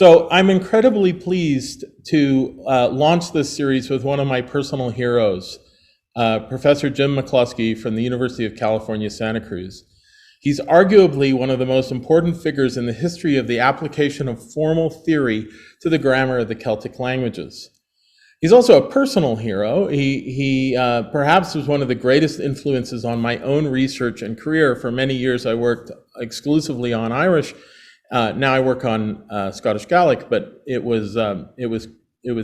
So I'm incredibly pleased to launch this series with one of my personal heroes, Professor Jim McCloskey from the University of California, Santa Cruz. He's arguably one of the most important figures in the history of the application of formal theory to the grammar of the Celtic languages. He's also a personal hero. He perhaps was one of the greatest influences on my own research and career. For many years, I worked exclusively on Irish. Now I work on Scottish Gaelic, but it was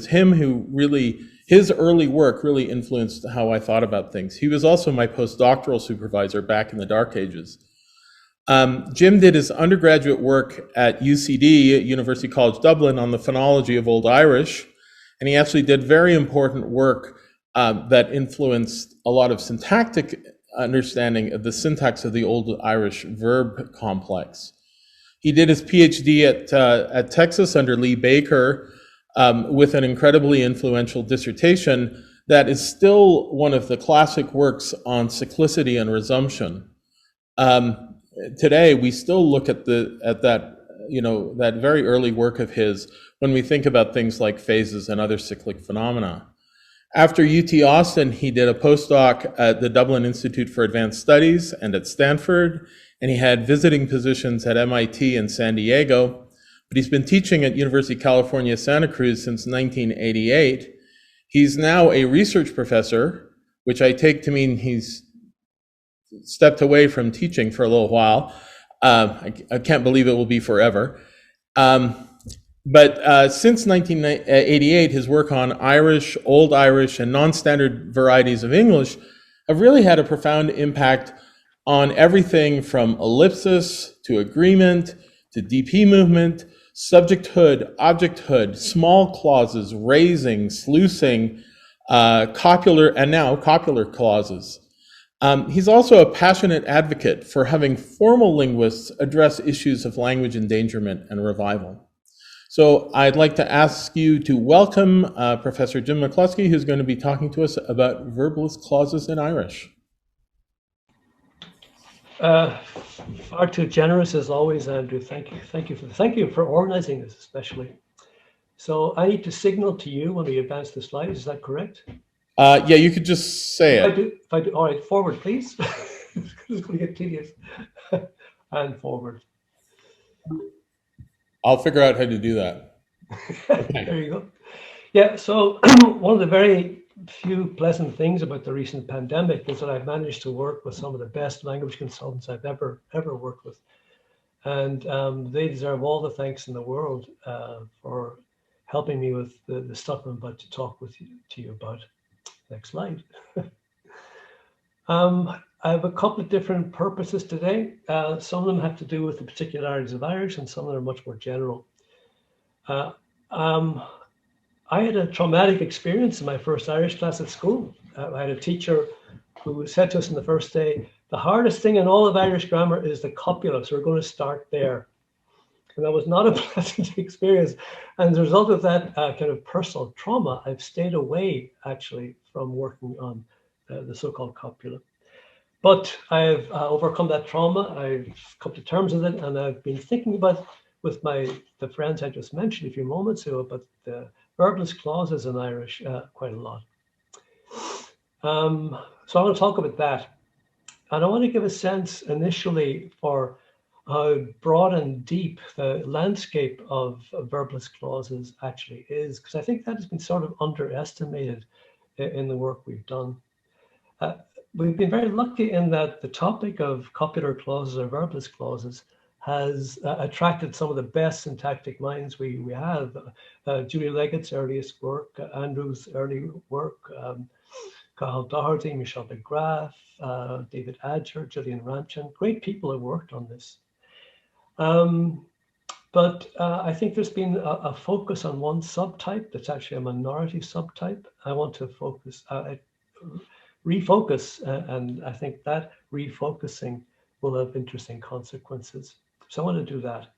him who really, his early work really influenced how I thought about things. He was also my postdoctoral supervisor back in the dark ages. Jim did his undergraduate work at UCD, University College Dublin, on the phonology of Old Irish, and he actually did very important work that influenced a lot of syntactic understanding of the syntax of the Old Irish verb complex. He did his PhD at Texas under Lee Baker with an incredibly influential dissertation that is still one of the classic works on cyclicity and resumption. Today, we still look at that, that very early work of his when we think about things like phases and other cyclic phenomena. After UT Austin, he did a postdoc at the Dublin Institute for Advanced Studies and at Stanford, and he had visiting positions at MIT and San Diego, but he's been teaching at University of California, Santa Cruz since 1988. He's now a research professor, which I take to mean he's stepped away from teaching for a little while. I can't believe it will be forever. But since 1988, his work on Irish, Old Irish, and non-standard varieties of English have really had a profound impact on everything from ellipsis to agreement to DP movement, subjecthood, objecthood, small clauses, raising, sluicing, copular, and now copular clauses. He's also a passionate advocate for having formal linguists address issues of language endangerment and revival. So I'd like to ask you to welcome Professor Jim McCloskey, who's going to be talking to us about verbless clauses in Irish. Far too generous as always, Andrew. Thank you for organizing this, especially. So I need to signal to you when we advance the slides. Is that correct? Yeah, you could just say it. If I do, all right, forward, please. It's going to get tedious. And forward. I'll figure out how to do that. Okay. There you go. Yeah, so one of the very few pleasant things about the recent pandemic is that I've managed to work with some of the best language consultants I've ever worked with. And they deserve all the thanks in the world for helping me with the stuff I'm about to talk to you about. Next slide. I have a couple of different purposes today. Some of them have to do with the particularities of Irish, and some of them are much more general. I had a traumatic experience in my first Irish class at school. I had a teacher who said to us on the first day, the hardest thing in all of Irish grammar is the copula, so we're going to start there. And that was not a pleasant experience. And as a result of that kind of personal trauma, I've stayed away, actually, from working on the so-called copula. But I've overcome that trauma. I've come to terms with it, and I've been thinking about, with the friends I just mentioned a few moments ago, about the Verbless clauses in Irish quite a lot. So I want to talk about that. And I want to give a sense initially for how broad and deep the landscape of Verbless clauses actually is, because I think that has been sort of underestimated in the work we've done. We've been very lucky in that the topic of copular clauses or Verbless clauses has attracted some of the best syntactic minds we have. Julia Leggett's earliest work, Andrew's early work, Cathal Doherty, Michel de Graaf, David Adger, Gillian Ranchin. Great people have worked on this. But I think there's been a focus on one subtype that's actually a minority subtype. I want to refocus, and I think that refocusing will have interesting consequences. So I want to do that.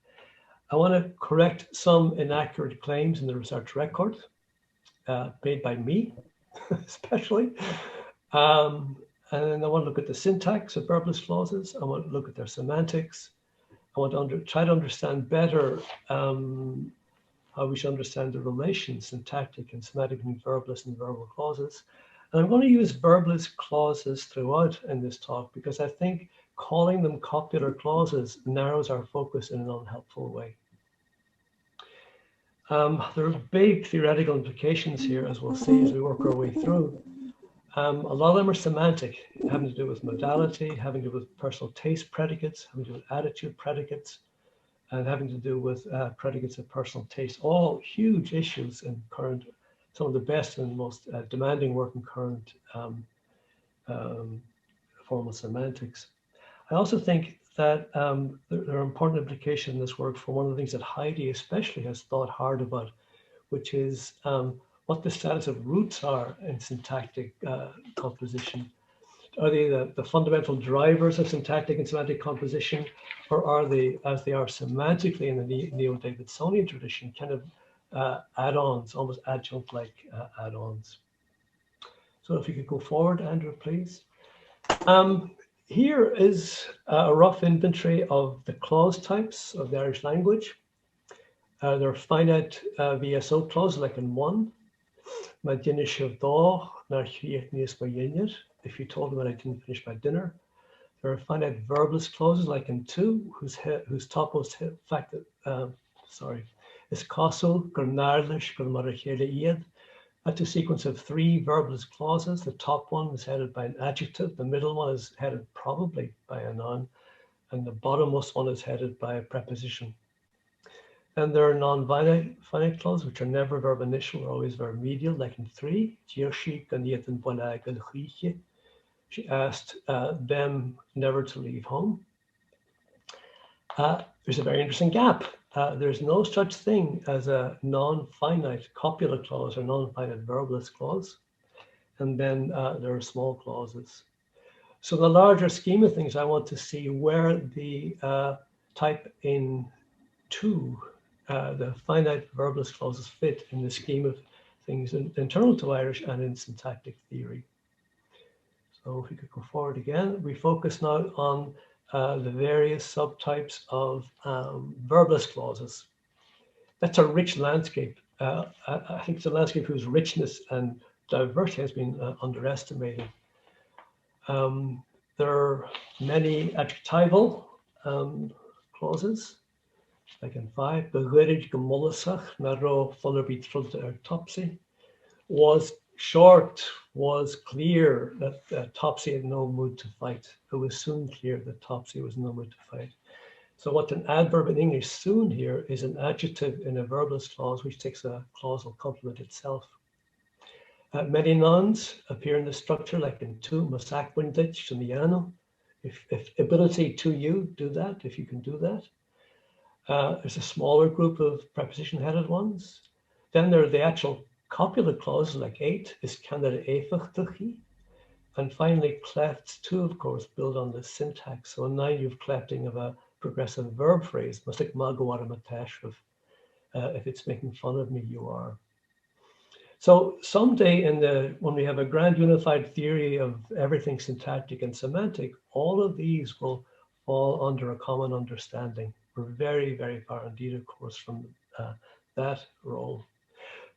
I want to correct some inaccurate claims in the research record made by me, especially. And then I want to look at the syntax of Verbless clauses. I want to look at their semantics. I want to try to understand better how we should understand the relations, syntactic and semantic, between verbless and verbal clauses. And I'm going to use verbless clauses throughout in this talk because I think calling them copular clauses narrows our focus in an unhelpful way. There are big theoretical implications here, as we'll see as we work our way through. A lot of them are semantic, having to do with modality, having to do with personal taste predicates, having to do with attitude predicates, and having to do with predicates of personal taste. All huge issues in current, some of the best and most demanding work in current formal semantics. I also think that there are important implications in this work for one of the things that Heidi especially has thought hard about, which is what the status of roots are in syntactic composition. Are they the fundamental drivers of syntactic and semantic composition, or are they, as they are semantically in the Neo-Davidsonian tradition, kind of add-ons, almost adjunct-like add-ons? So if you could go forward, Andrew, please. Here is a rough inventory of the clause types of the Irish language. There are finite VSO clauses, like in 1. If you told me that I didn't finish my dinner. There are finite verbless clauses, like in 2, whose topmost fact is causal, gurnarlish, gurmarachele. That's a sequence of 3 verbless clauses. The top one is headed by an adjective. The middle one is headed probably by a noun. And the bottommost one is headed by a preposition. And there are non-finite clauses, which are never verb initial, or always verb medial, like in 3. She asked them never to leave home. There's a very interesting gap. There's no such thing as a non-finite copula clause or non-finite verbless clause. And then there are small clauses. So in the larger scheme of things, I want to see where the type in 2, the finite verbless clauses, fit in the scheme of things internal to Irish and in syntactic theory. So if we could go forward again, we focus now on the various subtypes of verbless clauses. That's a rich landscape. I think it's a landscape whose richness and diversity has been underestimated. There are many adjectival clauses, like in 5, behuirid gemollisach naro follerbit topsy, was short, was clear that Topsy had no mood to fight. It was soon clear that Topsy was no mood to fight. So what an adverb in English soon here is an adjective in a verbless clause, which takes a clausal complement itself. Many nouns appear in the structure, like in 2, masak windich and miano. If ability to you, do that, if you can do that. There's a smaller group of preposition-headed ones. Then there are the actual copula clauses, like 8 is Canada eifachtuchi. And finally, clefts 2, of course, build on the syntax. So in 9, you have clefting of a progressive verb phrase, much like if it's making fun of me, you are. So someday when we have a grand unified theory of everything syntactic and semantic, all of these will fall under a common understanding. We're very, very far indeed, of course, from that role.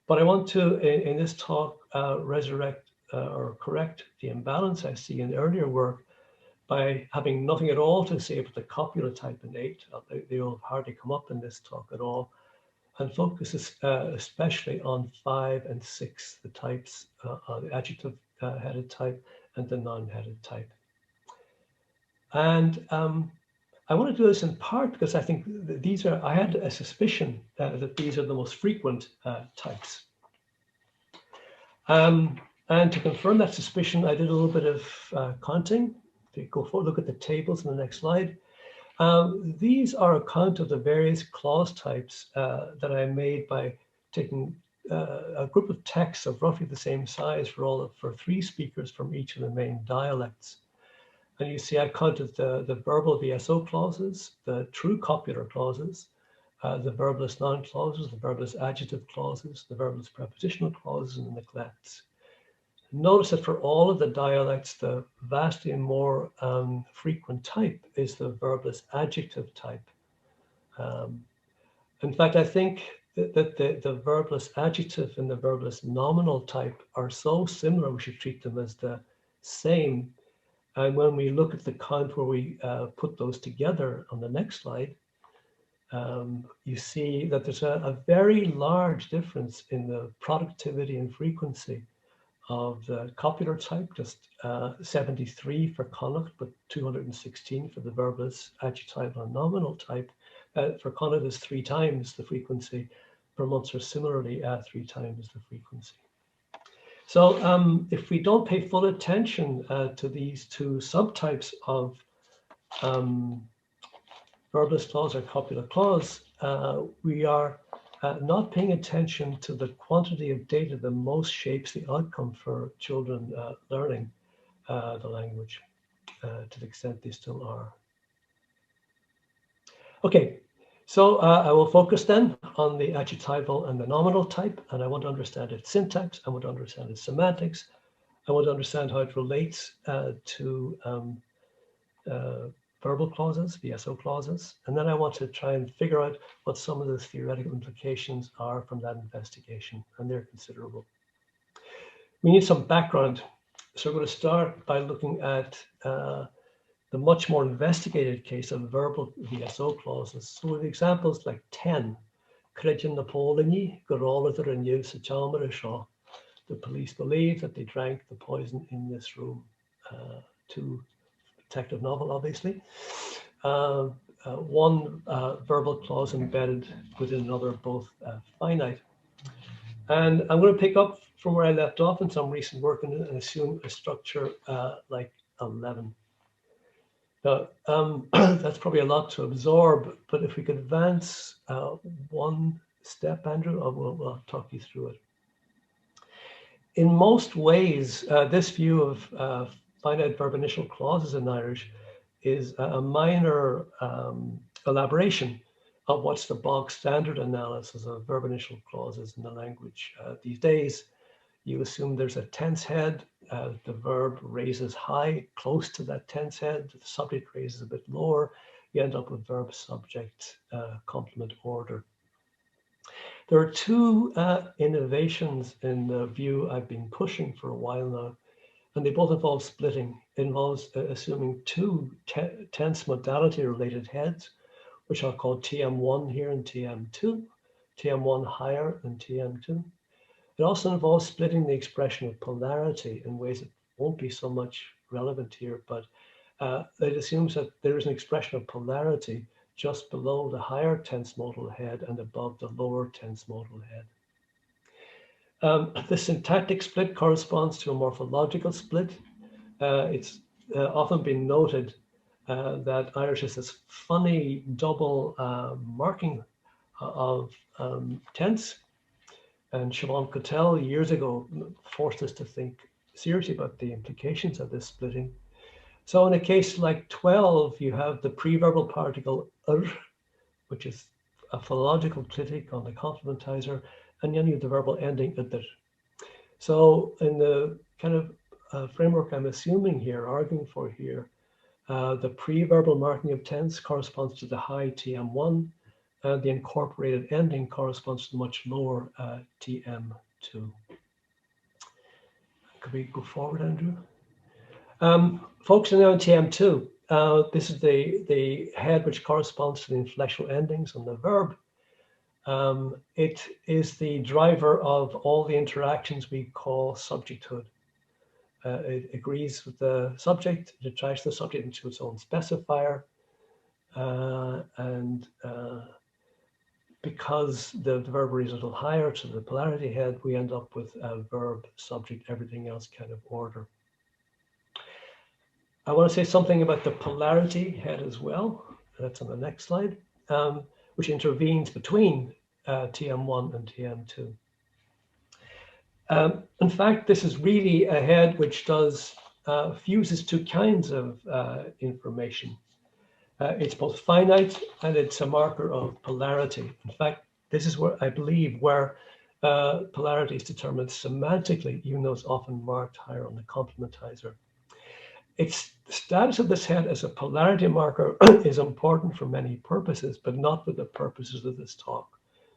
But I want to, in this talk, resurrect or correct the imbalance I see in earlier work by having nothing at all to say about the copula type in 8. They will hardly come up in this talk at all, and focus especially on 5 and 6, the types, the adjective-headed type and the noun-headed type. And I want to do this in part because I think these are, I had a suspicion that these are the most frequent types. And to confirm that suspicion, I did a little bit of counting. If you go forward, look at the tables in the next slide. These are a count of the various clause types that I made by taking a group of texts of roughly the same size for 3 speakers from each of the main dialects. And you see I counted the verbal VSO clauses, the true copular clauses, the verbless noun clauses, the verbless adjective clauses, the verbless prepositional clauses, and the neglects. Notice that for all of the dialects, the vastly more frequent type is the verbless adjective type. In fact, I think that the verbless adjective and the verbless nominal type are so similar, we should treat them as the same. And when we look at the count where we put those together on the next slide, you see that there's a very large difference in the productivity and frequency of the copular type, just 73 for Connacht, but 216 for the verbless adjectival and nominal type. For Connacht is 3 times the frequency. For Munster, similarly, 3 times the frequency. So if we don't pay full attention to these two subtypes of verbless clause or copular clause, we are not paying attention to the quantity of data that most shapes the outcome for children learning the language, to the extent they still are. Okay, so I will focus then on the adjectival and the nominal type, and I want to understand its syntax, I want to understand its semantics, I want to understand how it relates to verbal clauses, VSO clauses, and then I want to try and figure out what some of the theoretical implications are from that investigation, and they're considerable. We need some background, so we're going to start by looking at the much more investigated case of verbal VSO clauses. So with examples like 10, Creighton Napoleon, Gorolater and Use Shaw. The police believe that they drank the poison in this room. Two detective novel, obviously. One verbal clause embedded within another, both finite. And I'm going to pick up from where I left off in some recent work and assume a structure like 11. Now, that's probably a lot to absorb, but if we could advance one step, Andrew, we'll talk you through it. In most ways, this view of finite verb initial clauses in Irish is a minor elaboration of what's the bog standard analysis of verb initial clauses in the language. These days, you assume there's a tense head, the verb raises high, close to that tense head, the subject raises a bit lower, you end up with verb subject complement order. There are two innovations in the view I've been pushing for a while now, and they both involve splitting. It involves assuming two tense modality related heads, which I'll call TM1 here and TM2, TM1 higher than TM2. It also involves splitting the expression of polarity in ways that won't be so much relevant here, but it assumes that there is an expression of polarity just below the higher tense modal head and above the lower tense modal head. The syntactic split corresponds to a morphological split. It's often been noted that Irish has this funny double marking of tense. And Siobhan Cotell years ago forced us to think seriously about the implications of this splitting. So in a case like 12, you have the preverbal particle which is a philological clitic on the complementizer, and then you have the verbal ending "eder." So in the kind of framework I'm assuming here, arguing for here, the preverbal marking of tense corresponds to the high TM1, and the incorporated ending corresponds to the much lower TM2. Could we go forward, Andrew? Focusing now on TM2, this is the head which corresponds to the inflectional endings on the verb. It is the driver of all the interactions we call subjecthood. It agrees with the subject, it attracts the subject into its own specifier, and because the verb is a little higher to the polarity head, we end up with a verb, subject, everything else kind of order. I want to say something about the polarity head as well. That's on the next slide, which intervenes between TM1 and TM2. In fact, this is really a head which fuses two kinds of information. It's both finite and it's a marker of polarity. In fact, this is where I believe where polarity is determined semantically, even though it's often marked higher on the complementizer. Its status of this head as a polarity marker is important for many purposes, but not for the purposes of this talk.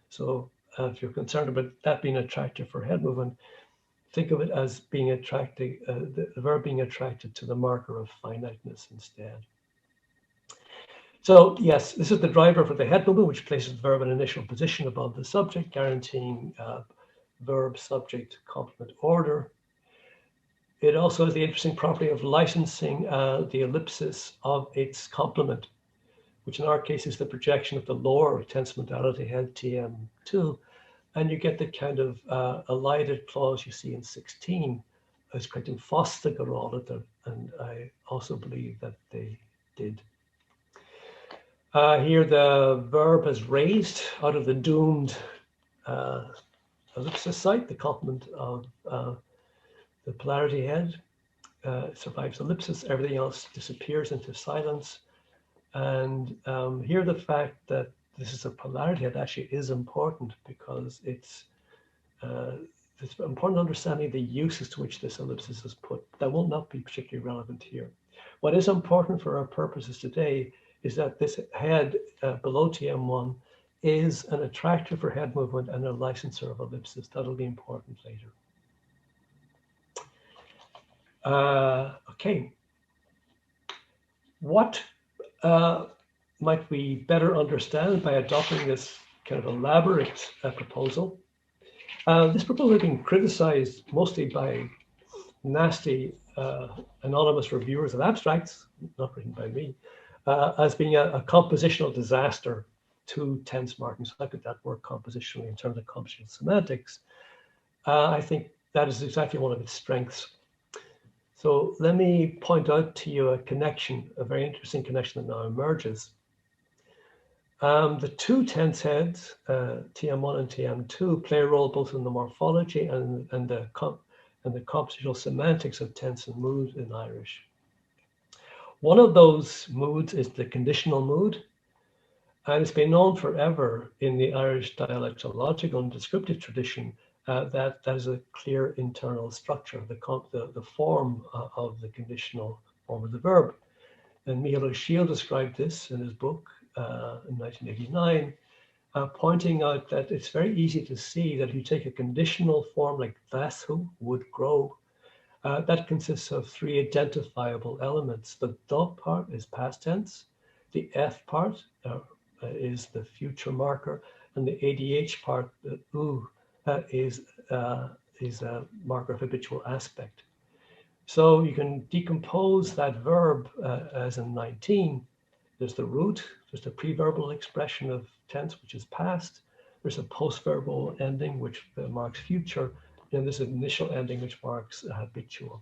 So if you're concerned about that being attractive for head movement, think of it as being attracted, the verb being attracted to the marker of finiteness instead. So yes, this is the driver for the head movement, which places the verb in initial position above the subject, guaranteeing verb, subject, complement order. It also has the interesting property of licensing the ellipsis of its complement, which in our case is the projection of the lower tense modality head TM2. And you get the kind of elided clause you see in 16 as creating fostigarólatar, and I also believe that they did. Here the verb is raised out of the doomed ellipsis site, the complement of the polarity head. Survives ellipsis, everything else disappears into silence. And here the fact that this is a polarity head actually is important, because it's important understanding the uses to which this ellipsis is put. That will not be particularly relevant here. What is important for our purposes today is that this head below TM1 is an attractor for head movement and a licenser of ellipsis. That'll be important later. Okay. What might we better understand by adopting this kind of elaborate proposal? This proposal has been criticized mostly by nasty anonymous reviewers of abstracts, not written by me, as being a compositional disaster to tense marking. So look at that word compositionally in terms of compositional semantics. I think that is exactly one of its strengths. So let me point out to you a connection, a very interesting connection that now emerges. The two tense heads, TM1 and TM2, play a role both in the morphology and the compositional semantics of tense and mood in Irish. One of those moods is the conditional mood, and it's been known forever in the Irish dialectological and descriptive tradition that is a clear internal structure, the form of the conditional form of the verb. And Micheál O'Shiel described this in his book in 1989, pointing out that it's very easy to see that if you take a conditional form like "vashu," would grow, that consists of three identifiable elements. The "the" part is past tense, the "f" part is the future marker, and the "adh" part, the "u," is a marker of habitual aspect. So you can decompose that verb as in 19. There's the root, there's the preverbal expression of tense, which is past. There's a postverbal ending, which marks future. And there's an initial ending, which marks habitual.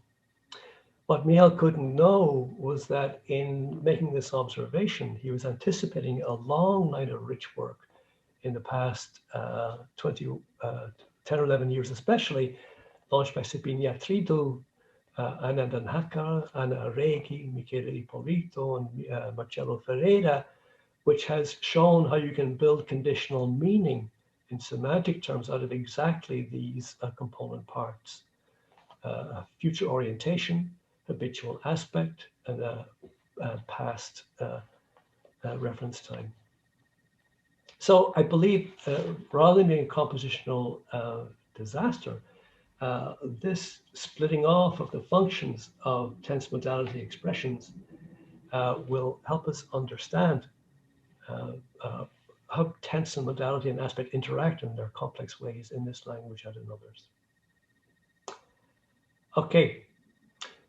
What Micheál couldn't know was that in making this observation, he was anticipating a long line of rich work in the past 10 or 11 years, especially, launched by Sabina Tridu, Anna Danhaka, Anna Arregui, Michele Ippolito, and Marcello Ferreira, which has shown how you can build conditional meaning in semantic terms out of exactly these component parts. Future orientation, habitual aspect, and past reference time. So I believe rather than being a compositional disaster, this splitting off of the functions of tense modality expressions will help us understand how tense and modality and aspect interact in their complex ways in this language and in others. Okay,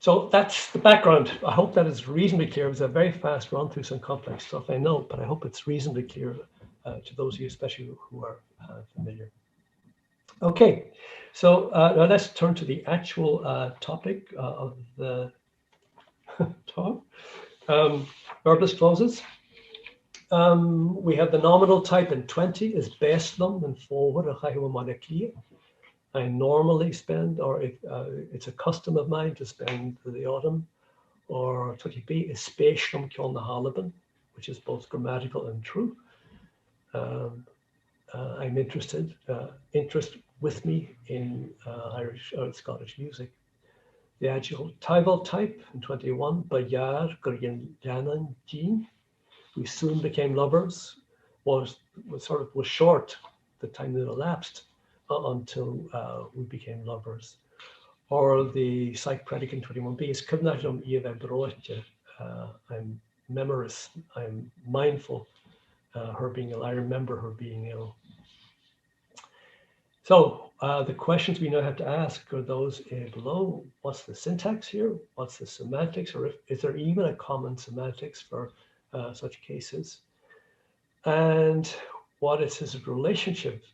so that's the background. I hope that is reasonably clear. It was a very fast run through some complex stuff, I know, but I hope it's reasonably clear to those of you, especially who are familiar. Okay, so now let's turn to the actual topic of the talk. Verbless clauses. We have the nominal type in 20 is beslum and forward. I normally spend, or it's a custom of mine to spend the autumn, or 20b is spatium kjolnahalaban, which is both grammatical and true. I'm interested, interest with me in Irish or Scottish music. The adjectival type in 21, Bayar Guryan Jean, we soon became lovers, was short. the time that elapsed until we became lovers. Or the psych predicate 21b is cognitum iad broche. I'm memorous, I'm mindful, her being ill, I remember her being ill. So the questions we now have to ask are those below. What's the syntax here? What's the semantics? Or is there even a common semantics for such cases? And what is his relationship?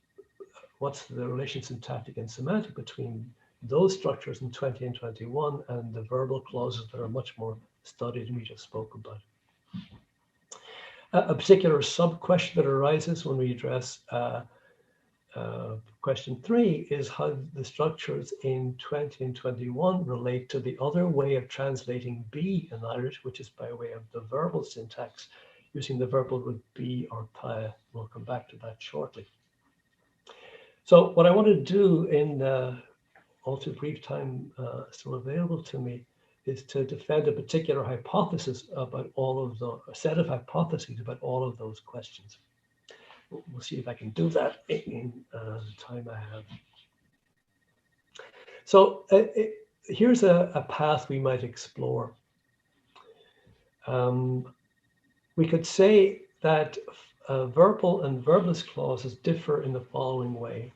What's the relation syntactic and semantic between those structures in 20 and 21 and the verbal clauses that are much more studied and we just spoke about? A particular sub-question that arises when we address question 3 is how the structures in 20 and 21 relate to the other way of translating be in Irish, which is by way of the verbal syntax, using the verbal root be or pa. We'll come back to that shortly. So what I want to do in the all too brief time still available to me is to defend a particular hypothesis about all of a set of hypotheses about all of those questions. We'll see if I can do that in the time I have. So here's a path we might explore. We could say that verbal and verbless clauses differ in the following way.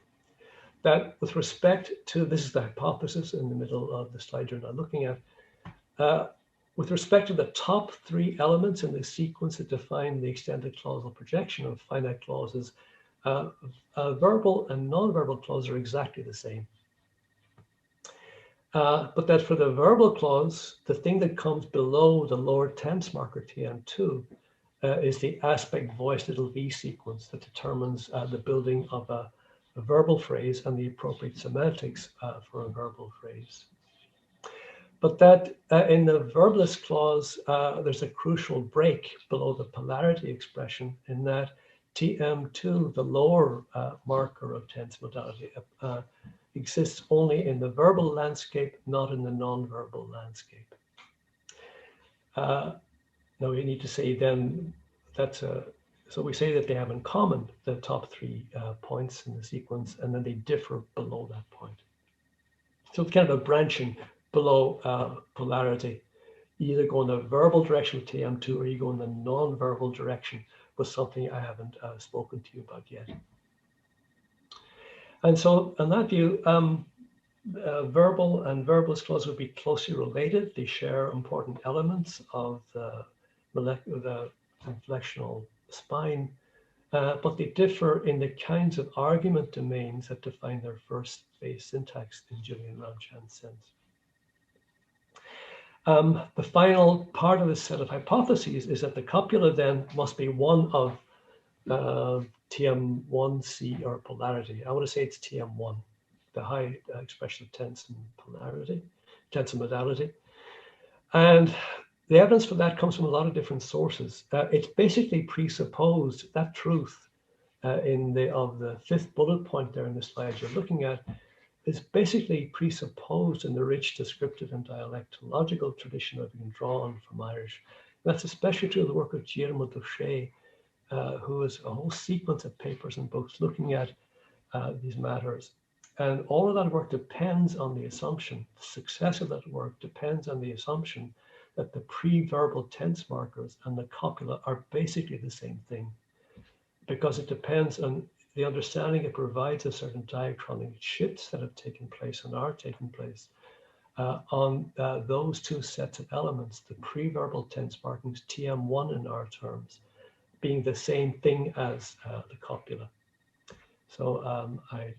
That with respect to, this is the hypothesis in the middle of the slide you're now looking at, with respect to the top 3 elements in the sequence that define the extended clausal projection of finite clauses, verbal and non-verbal clauses are exactly the same. But that for the verbal clause, the thing that comes below the lower tense marker TM2 is the aspect voiced little v sequence that determines the building of a verbal phrase and the appropriate semantics for a verbal phrase. But that in the verbless clause, there's a crucial break below the polarity expression in that TM2, the lower marker of tense modality, exists only in the verbal landscape, not in the non-verbal landscape. Now we need to say then that's so we say that they have in common the top 3 points in the sequence, and then they differ below that point. So it's kind of a branching below polarity. You either go in the verbal direction with TM2 or you go in the non-verbal direction with something I haven't spoken to you about yet. And so in that view, verbal and verbless clauses would be closely related. They share important elements of the inflectional spine, but they differ in the kinds of argument domains that define their first phase syntax in Julian Ramchand's sense. The final part of this set of hypotheses is that the copula then must be one of TM1C or polarity. I want to say it's TM1, the high expression of tense and polarity, tense and modality. And the evidence for that comes from a lot of different sources. It's basically presupposed that truth of the 5th bullet point there in the slide you're looking at is basically presupposed in the rich descriptive and dialectological tradition that we can draw on from Irish. And that's especially true of the work of Guillermo Duché, who has a whole sequence of papers and books looking at these matters. And all of that work depends on the assumption, the success of that work depends on the assumption that the pre-verbal tense markers and the copula are basically the same thing, because it depends on the understanding it provides of certain diachronic shifts that have taken place and are taking place on those 2 sets of elements, the pre-verbal tense markings, TM1 in our terms, being the same thing as the copula. So I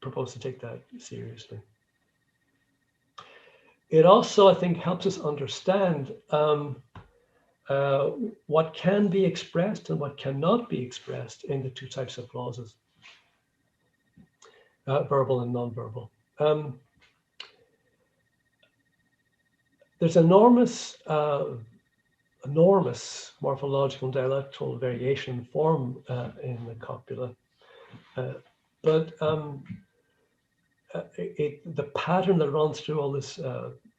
propose to take that seriously. It also, I think, helps us understand what can be expressed and what cannot be expressed in the 2 types of clauses, verbal and non-verbal. There's enormous morphological and dialectal variation in form in the copula, but the pattern that runs through all this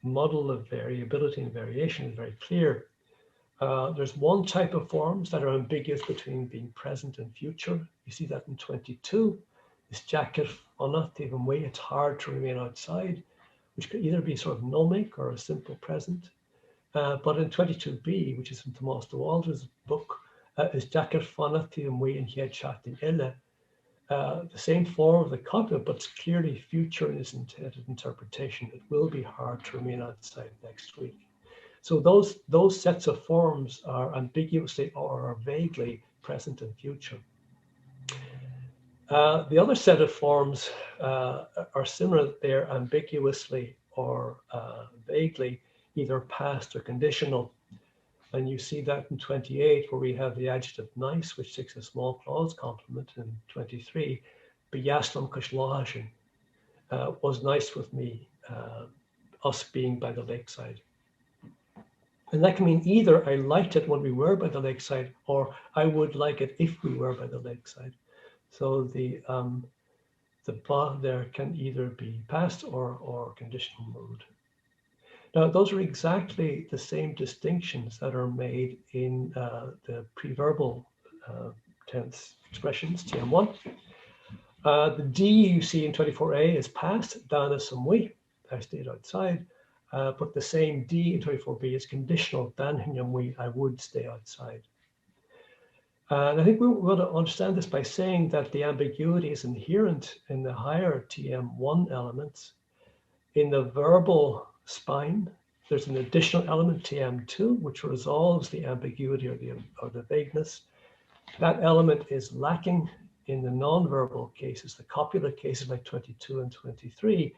model of variability and variation is very clear. There's one type of forms that are ambiguous between being present and future. You see that in 22. is jacket onativ and way, it's hard to remain outside, which could either be sort of nomic or a simple present. But in 22b, which is from Tomás de Walder's book, is jacket onativ and way and he had chat in ille. The same form of the copulate, but it's clearly future in its intended interpretation. It will be hard to remain outside next week. So those sets of forms are ambiguously or vaguely present and future. The other set of forms are similar. They're ambiguously or vaguely either past or conditional. And you see that in 28, where we have the adjective nice, which takes a small clause complement. In 23, Biyaslam Kashlahajan was nice with me, us being by the lakeside. And that can mean either I liked it when we were by the lakeside, or I would like it if we were by the lakeside. So the ba there can either be past or conditional mood. Now, those are exactly the same distinctions that are made in the preverbal tense expressions, TM1. The D you see in 24a is past, dana samui, I stayed outside. But the same D in 24b is conditional, dan hinyamui, I would stay outside. And I think we want to understand this by saying that the ambiguity is inherent in the higher TM1 elements. In the verbal spine, there's an additional element, TM2, which resolves the ambiguity or the vagueness. That element is lacking in the non-verbal cases, the copulate cases like 22 and 23,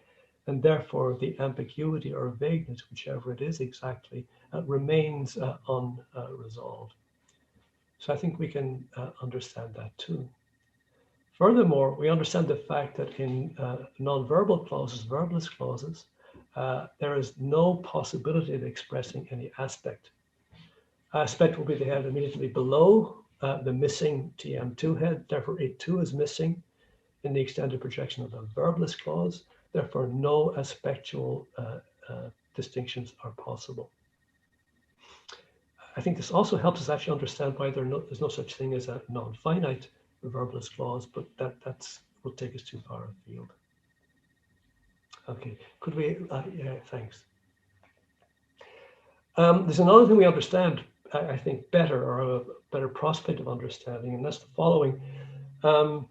and therefore the ambiguity or vagueness, whichever it is exactly, remains unresolved. So I think we can understand that too. Furthermore, we understand the fact that in non-verbal clauses, verbless clauses, there is no possibility of expressing any aspect. Aspect will be the head immediately below the missing TM2 head, therefore it too is missing in the extended projection of the verbless clause, therefore no aspectual distinctions are possible. I think this also helps us actually understand why there's no such thing as a non-finite verbless clause, but that will take us too far afield. Okay, could we, yeah, thanks. There's another thing we understand, I think, better, or a better prospect of understanding, and that's the following. Not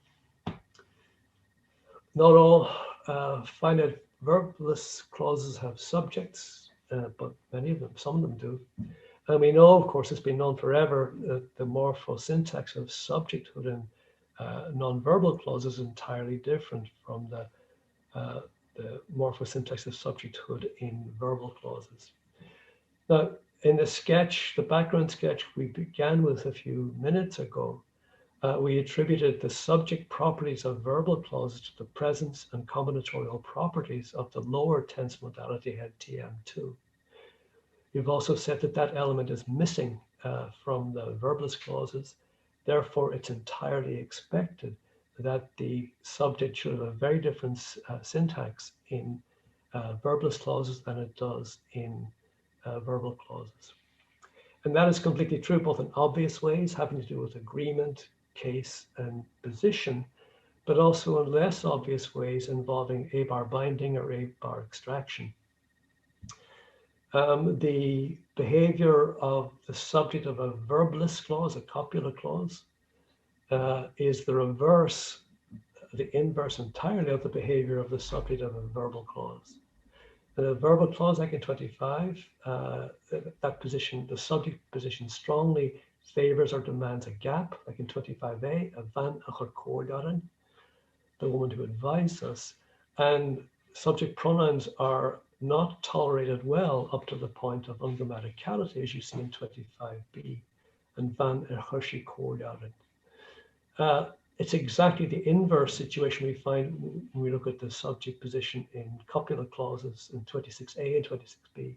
all finite verbless clauses have subjects, but many of them, some of them do. And we know, of course, it's been known forever that the morphosyntax of subjecthood in non-verbal clauses is entirely different from the morphosyntax of subjecthood in verbal clauses. Now, in the sketch, the background sketch we began with a few minutes ago, we attributed the subject properties of verbal clauses to the presence and combinatorial properties of the lower tense modality head TM2. We've also said that that element is missing from the verbless clauses. Therefore, it's entirely expected that the subject should have a very different syntax in verbless clauses than it does in verbal clauses. And that is completely true, both in obvious ways, having to do with agreement, case, and position, but also in less obvious ways involving a-bar binding or a-bar extraction. The behavior of the subject of a verbless clause, a copula clause, is the reverse, the inverse entirely of the behavior of the subject of a verbal clause. In a verbal clause, like in 25, that position, the subject position strongly favors or demands a gap, like in 25a, a van achar, the woman who advised us, and subject pronouns are not tolerated well up to the point of ungrammaticality, as you see in 25b, and van hershi kordarin. It's exactly the inverse situation we find when we look at the subject position in copula clauses in 26a and 26b.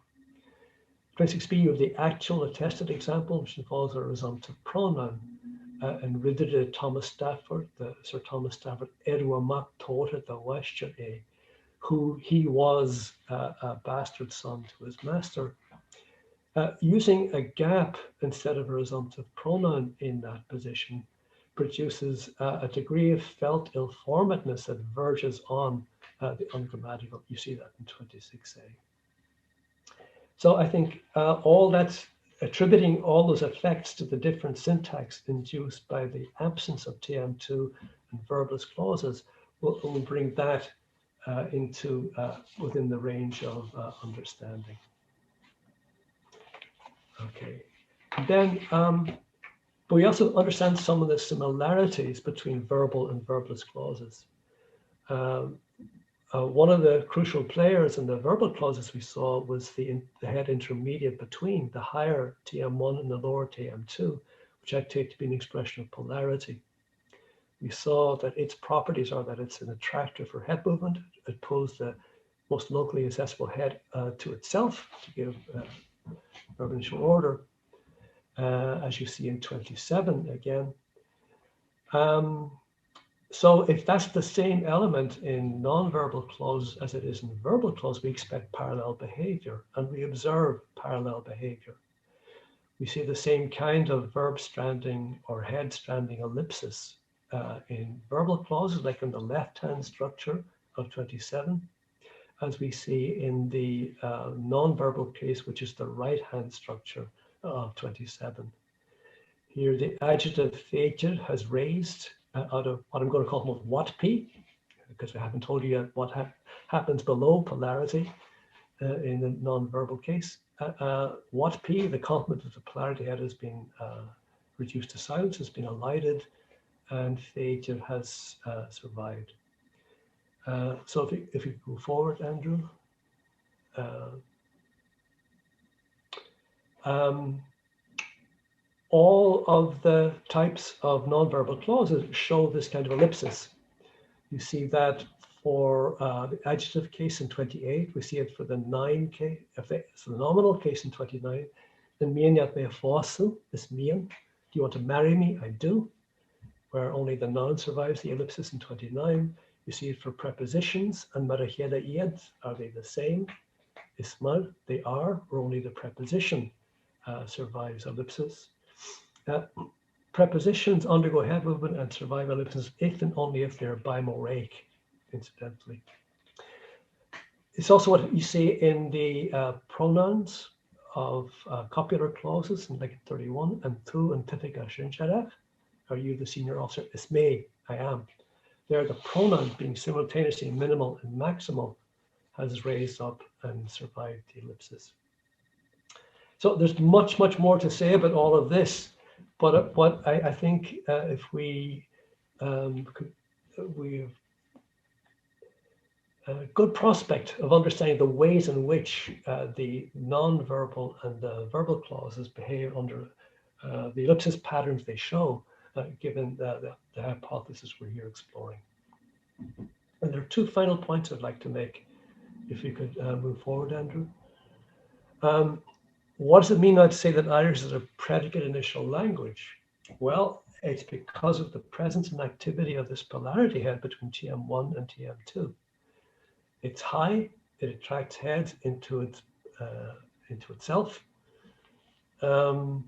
26b, you have the actual attested example, which involves a resumptive pronoun. And ridde Thomas Stafford, Sir Thomas Stafford, Edwamak taught the Western A, who he was a bastard son to his master. Using a gap instead of a resumptive pronoun in that position produces a degree of felt ill-formedness that verges on the ungrammatical. You see that in 26a. So I think all that's attributing all those effects to the different syntax induced by the absence of TM2 and verbless clauses will bring that into within the range of understanding. Okay, then but we also understand some of the similarities between verbal and verbless clauses. One of the crucial players in the verbal clauses we saw was the head intermediate between the higher TM1 and the lower TM2, which I take to be an expression of polarity. We saw that its properties are that it's an attractor for head movement. It pulls the most locally accessible head to itself to give verb initial order, as you see in 27 again. So if that's the same element in non-verbal clauses as it is in verbal clause, we expect parallel behavior, and we observe parallel behavior. We see the same kind of verb stranding or head stranding ellipsis in verbal clauses, like in the left-hand structure of 27, as we see in the non-verbal case, which is the right-hand structure of 27. Here, the adjective feature has raised out of what I'm going to call what P, because we haven't told you yet what happens below polarity in the non-verbal case. What P, the complement of the polarity head, has been reduced to silence, has been elided, and feature has survived. So if you go forward, Andrew. All of the types of non-verbal clauses show this kind of ellipsis. You see that for the adjective case in 28, we see it for the nine case, so the nominal case in 29, the mian me fosu, this mian, do you want to marry me? I do, where only the noun survives the ellipsis in 29. You see it for prepositions, and marachela ied, are they the same? Ismal, they are, or only the preposition survives ellipsis. Prepositions undergo head movement and survive ellipsis if and only if they're bimoraic, incidentally. It's also what you see in the pronouns of copular clauses in like 31, and tu and tifika shinshadaf. Are you the senior officer? It's me, I am. There, the pronoun being simultaneously minimal and maximal has raised up and survived the ellipsis. So there's much, much more to say about all of this. But what I think if we have a good prospect of understanding the ways in which the non-verbal and the verbal clauses behave under the ellipsis patterns they show, given the hypothesis we're here exploring. And there are two final points I'd like to make, if you could move forward, Andrew. What does it mean I'd say that Irish is a predicate initial language? Well, it's because of the presence and activity of this polarity head between TM1 and TM2. It's high, it attracts heads into itself. And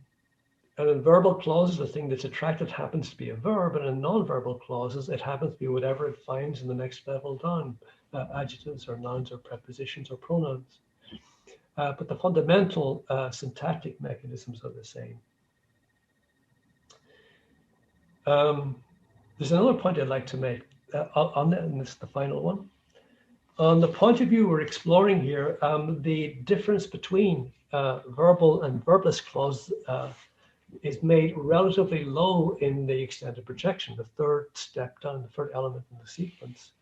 in verbal clauses, the thing that's attracted happens to be a verb, and in non-verbal clauses, it happens to be whatever it finds in the next level down, adjectives or nouns or prepositions or pronouns. But the fundamental syntactic mechanisms are the same. There's another point I'd like to make on that, and this is the final one. On the point of view we're exploring here, the difference between verbal and verbless clause is made relatively low in the extended projection, the third step down, the third element in the sequence.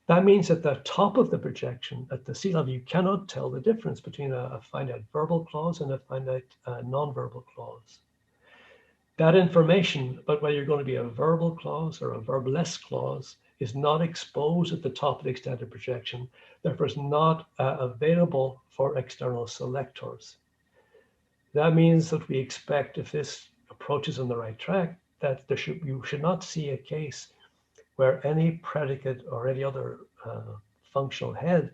That means at the top of the projection, at the C level, you cannot tell the difference between a finite verbal clause and a finite non-verbal clause. That information about whether you're going to be a verbal clause or a verbless clause is not exposed at the top of the extended projection, therefore is not available for external selectors. That means that we expect, if this approach is on the right track, that you should not see a case where any predicate or any other functional head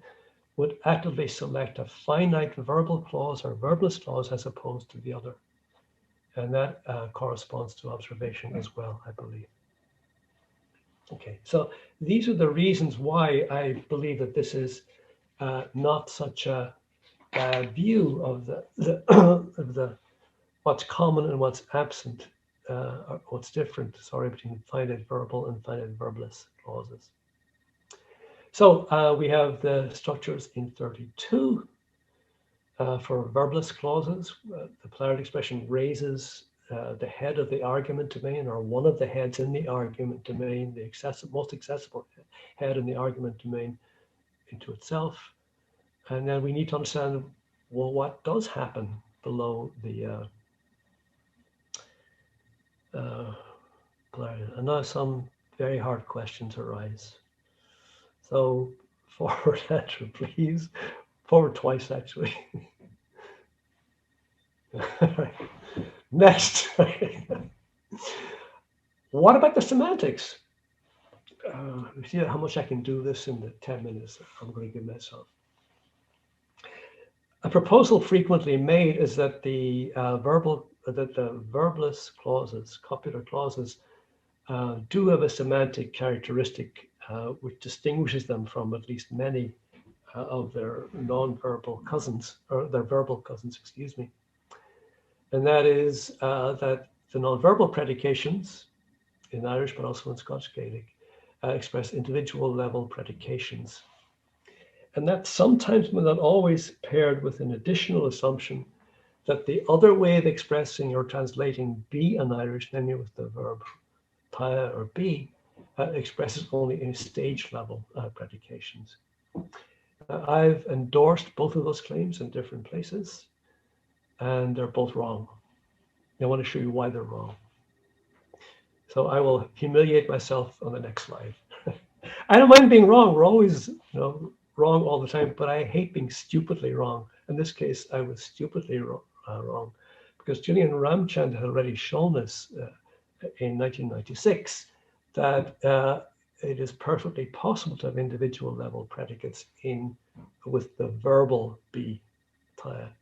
would actively select a finite verbal clause or verbless clause as opposed to the other. And that corresponds to observation as well, I believe. Okay, so these are the reasons why I believe that this is not such a view of the what's common and what's absent, or what's different, sorry, between finite verbal and finite verbless clauses. So we have the structures in 32 for verbless clauses. The polarity expression raises the head of the argument domain, or one of the heads in the argument domain, the most accessible head in the argument domain, into itself. And then we need to understand, well, what does happen below the polarity? And now some very hard questions arise. So forward, Andrew, please. Forward twice, actually. Next. What about the semantics? See how much I can do this in the 10 minutes I'm going to give myself. A proposal frequently made is that the verbless clauses, copular clauses, do have a semantic characteristic which distinguishes them from at least many of their non-verbal cousins, or their verbal cousins, excuse me. And that is that the non-verbal predications in Irish, but also in Scotch Gaelic, express individual level predications. And that's sometimes, but not always, paired with an additional assumption that the other way of expressing or translating be in Irish, namely with the verb ta or be, expresses only in stage level predications. I've endorsed both of those claims in different places, and they're both wrong. I want to show you why they're wrong. So I will humiliate myself on the next slide. I don't mind being wrong. We're always, wrong all the time, but I hate being stupidly wrong. In this case, I was stupidly wrong because Julian Ramchand had already shown us in 1996 that it is perfectly possible to have individual level predicates with the verbal be.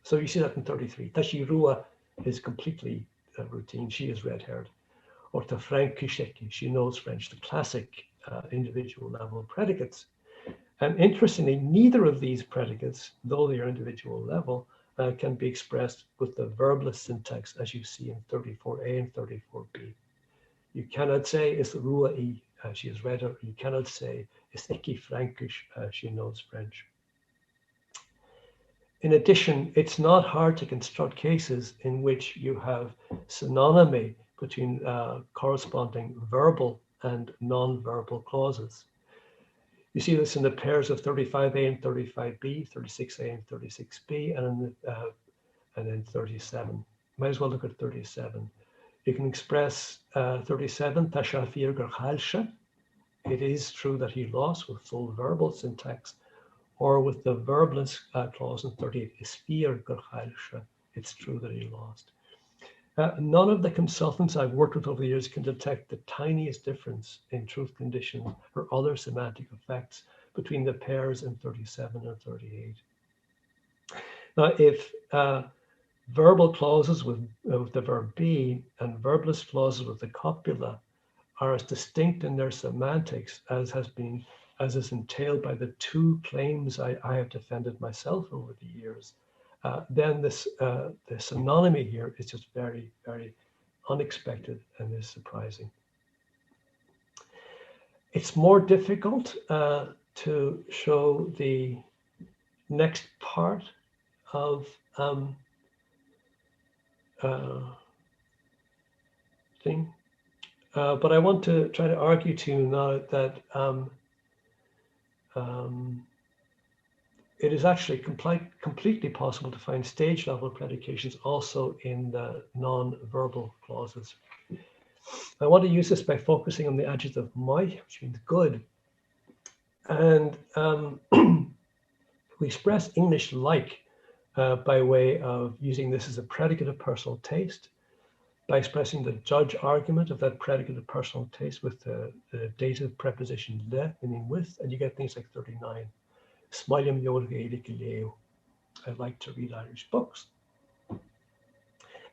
So you see that in 33. Tashirua is completely routine. She is red-haired. Or to Frankisheki, she knows French, the classic individual level predicates. And interestingly, neither of these predicates, though they are individual level, can be expressed with the verbless syntax as you see in 34a and 34b. You cannot say it's Rua-i, she is redder. You cannot say it's Iki Frankish, she knows French. In addition, it's not hard to construct cases in which you have synonymy between corresponding verbal and non-verbal clauses. You see this in the pairs of 35a and 35b, 36a and 36b, and then 37. Might as well look at 37. You can express 37, Tashafir Gerhalsha. It is true that he lost with full verbal syntax, or with the verbless clause in 38, Isfir Gerhalsha. It's true that he lost. None of the consultants I've worked with over the years can detect the tiniest difference in truth conditions or other semantic effects between the pairs in 37 and 38. Now, if verbal clauses with the verb be and verbless clauses with the copula are as distinct in their semantics as is entailed by the two claims I have defended myself over the years, then the synonymy here is just very, very unexpected and is surprising. It's more difficult to show the next part of thing, but I want to try to argue to you now that it is actually completely possible to find stage level predications also in the non-verbal clauses. I want to use this by focusing on the adjective moi, which means good. And we express English like by way of using this as a predicate of personal taste, by expressing the judge argument of that predicate of personal taste with the dative preposition le, meaning with, and you get things like 39. I like to read Irish books.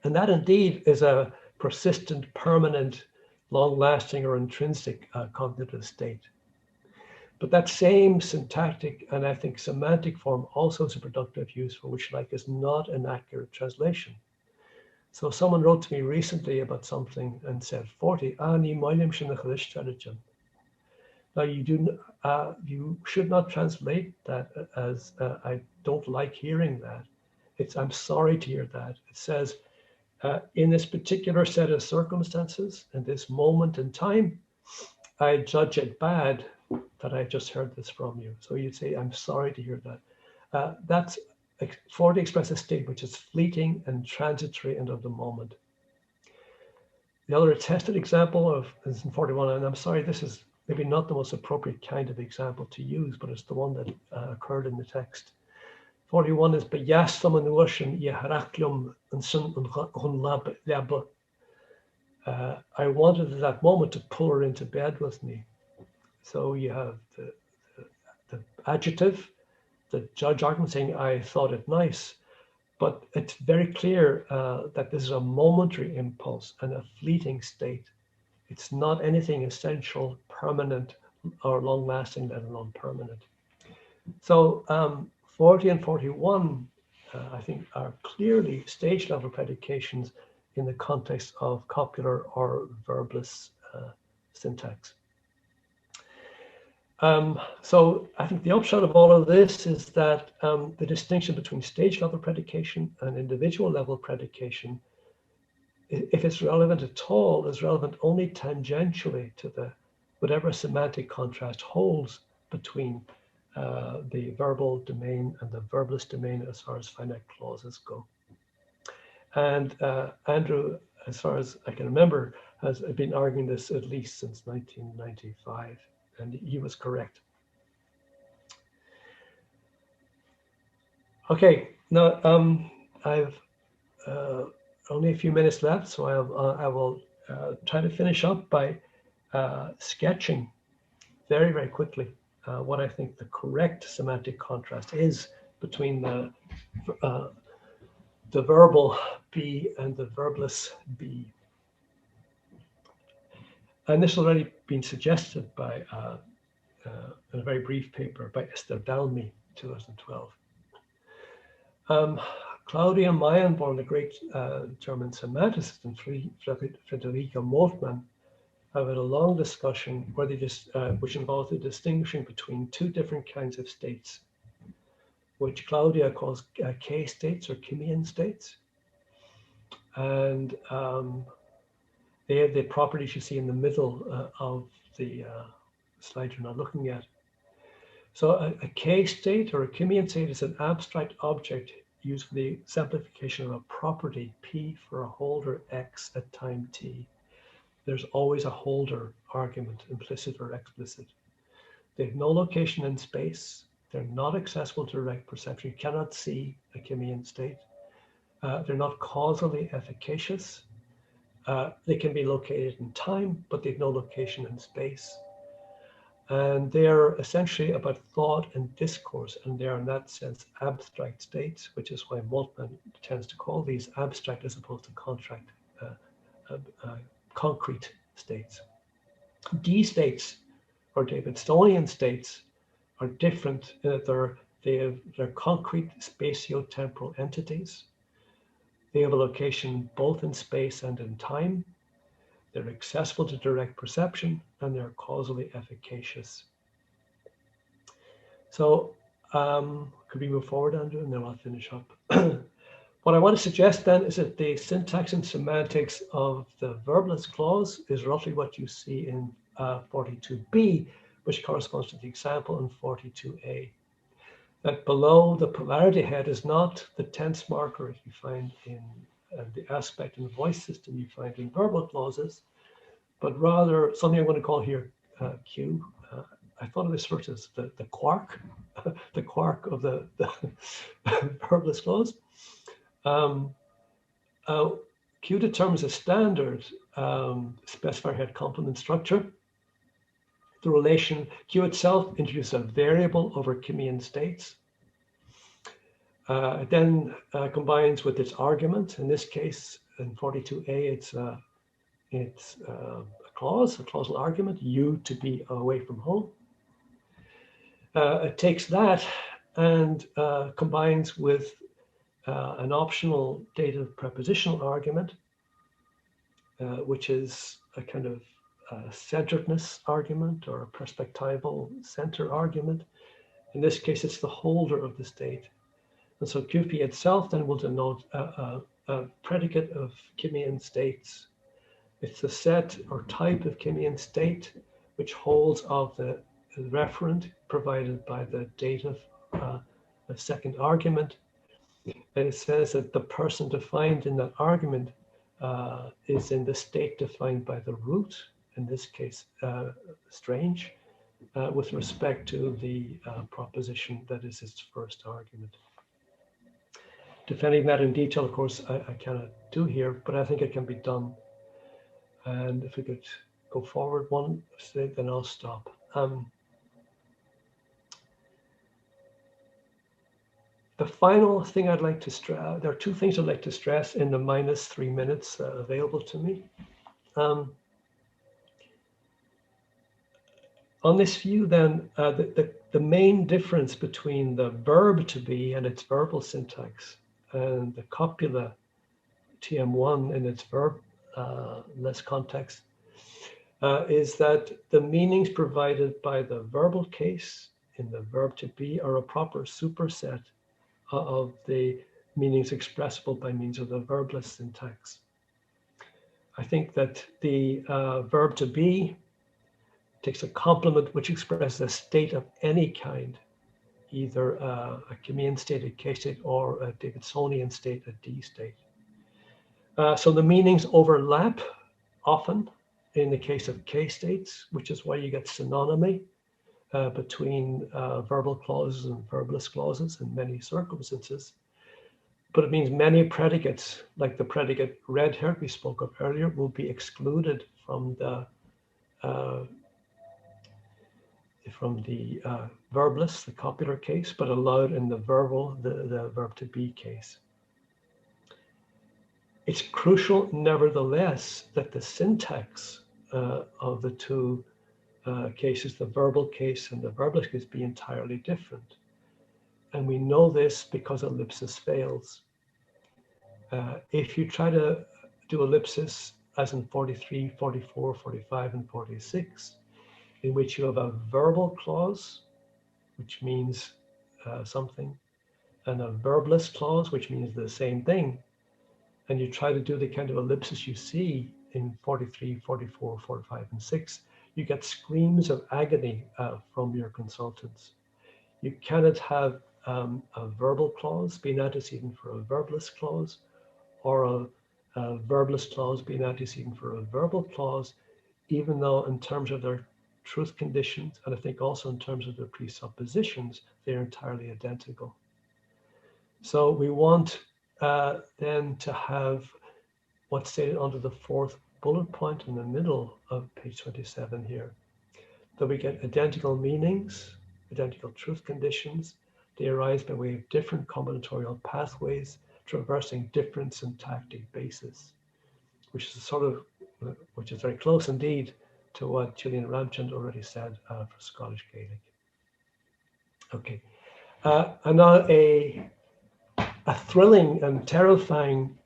And that indeed is a persistent, permanent, long-lasting or intrinsic cognitive state. But that same syntactic and I think semantic form also has a productive use for which like is not an accurate translation. So someone wrote to me recently about something and said 40 ani moilim shinachalish. Now you should not translate that as I don't like hearing that. It's I'm sorry to hear that. It says in this particular set of circumstances, in this moment in time, I judge it bad that I just heard this from you. So you'd say, I'm sorry to hear that. That's 40 expresses state which is fleeting and transitory and of the moment. The other attested example of is in 41, and I'm sorry, this is maybe not the most appropriate kind of example to use, but it's the one that occurred in the text. 41 is Beyastam and Ushin Yaharaklum and Sun Lab. I wanted at that moment to pull her into bed with me. So you have the adjective, the judge argument saying, I thought it nice, but it's very clear that this is a momentary impulse and a fleeting state. It's not anything essential, permanent, or long-lasting, let alone permanent. So 40 and 41, I think, are clearly stage-level predications in the context of copular or verbless syntax. So I think the upshot of all of this is that the distinction between stage-level predication and individual-level predication, if it's relevant at all, is relevant only tangentially to the whatever semantic contrast holds between the verbal domain and the verbless domain as far as finite clauses go. And Andrew, as far as I can remember, has been arguing this at least since 1995, and he was correct. Okay, now I've only a few minutes left, so I will try to finish up by sketching very, very quickly what I think the correct semantic contrast is between the verbal B and the verbless B. And this has already been suggested by in a very brief paper by Esther Dalmy, 2012. Claudia Meyerborn, the great German semanticist, and Friederike Moltmann have had a long discussion where they which involves the distinguishing between two different kinds of states, which Claudia calls K-states or Kimian states. And they have the properties you see in the middle of the slide you're not looking at. So a K-state or a Kimian state is an abstract object used for the simplification of a property, P for a holder X at time T. There's always a holder argument, implicit or explicit. They have no location in space. They're not accessible to direct perception. You cannot see a Kimian state. They're not causally efficacious. They can be located in time, but they have no location in space. And they are essentially about thought and discourse, and they are in that sense abstract states, which is why Moltmann tends to call these abstract as opposed to concrete states. D states, or Davidsonian states, are different in that they're concrete spatio-temporal entities. They have a location both in space and in time. They're accessible to direct perception, and they're causally efficacious. So could we move forward, Andrew, and then I'll finish up. What I want to suggest then is that the syntax and semantics of the verbless clause is roughly what you see in 42b, which corresponds to the example in 42a. That below the polarity head is not the tense marker you find in the aspect in the voice system you find in verbal clauses, but rather something I'm going to call here Q. I thought of this first as the quark, the quark of the verbless clause. Q determines a standard specifier head complement structure. The relation Q itself introduces a variable over Kimian states. It then combines with its argument. In this case, in 42A, it's a clause, a clausal argument, you to be away from home. It takes that and combines with an optional dative prepositional argument, which is a kind of centeredness argument or a perspectival center argument. In this case, it's the holder of the state. And so QP itself then will denote a predicate of Kimian states. It's the set or type of Kimian state which holds of the referent provided by the dative, the second argument. And it says that the person defined in that argument is in the state defined by the root, in this case, strange, with respect to the proposition that is its first argument. Defending that in detail, of course, I cannot do here, but I think it can be done. And if we could go forward one, then I'll stop. The final thing I'd like to stress, there are two things I'd like to stress in the -3 minutes available to me. On this view, then, the main difference between the verb to be and its verbal syntax and the copula TM1 in its verbless context is that the meanings provided by the verbal case in the verb to be are a proper superset of the meanings expressible by means of the verbless syntax. I think that the verb to be takes a complement which expresses a state of any kind, either a Kimian state, a K state, or a Davidsonian state, a D state. So the meanings overlap often in the case of K states, which is why you get synonymy between verbal clauses and verbless clauses in many circumstances. But it means many predicates, like the predicate red hair we spoke of earlier, will be excluded from the verbless, the copular case, but allowed in the verbal, the verb to be case. It's crucial, nevertheless, that the syntax of the two cases, the verbal case and the verbless case, be entirely different. And we know this because ellipsis fails. If you try to do ellipsis, as in 43, 44, 45, and 46, in which you have a verbal clause, which means something, and a verbless clause, which means the same thing, and you try to do the kind of ellipsis you see in 43, 44, 45, and 6, you get screams of agony from your consultants. You cannot have a verbal clause be an antecedent for a verbless clause, or a verbless clause be an antecedent for a verbal clause, even though in terms of their truth conditions, and I think also in terms of their presuppositions, they're entirely identical. So we want then to have what's stated under the fourth bullet point in the middle of page 27 here, that we get identical meanings, identical truth conditions. They arise by way of different combinatorial pathways traversing different syntactic bases, which is very close indeed to what Gillian Ramchand already said for Scottish Gaelic. Okay, and now a thrilling and terrifying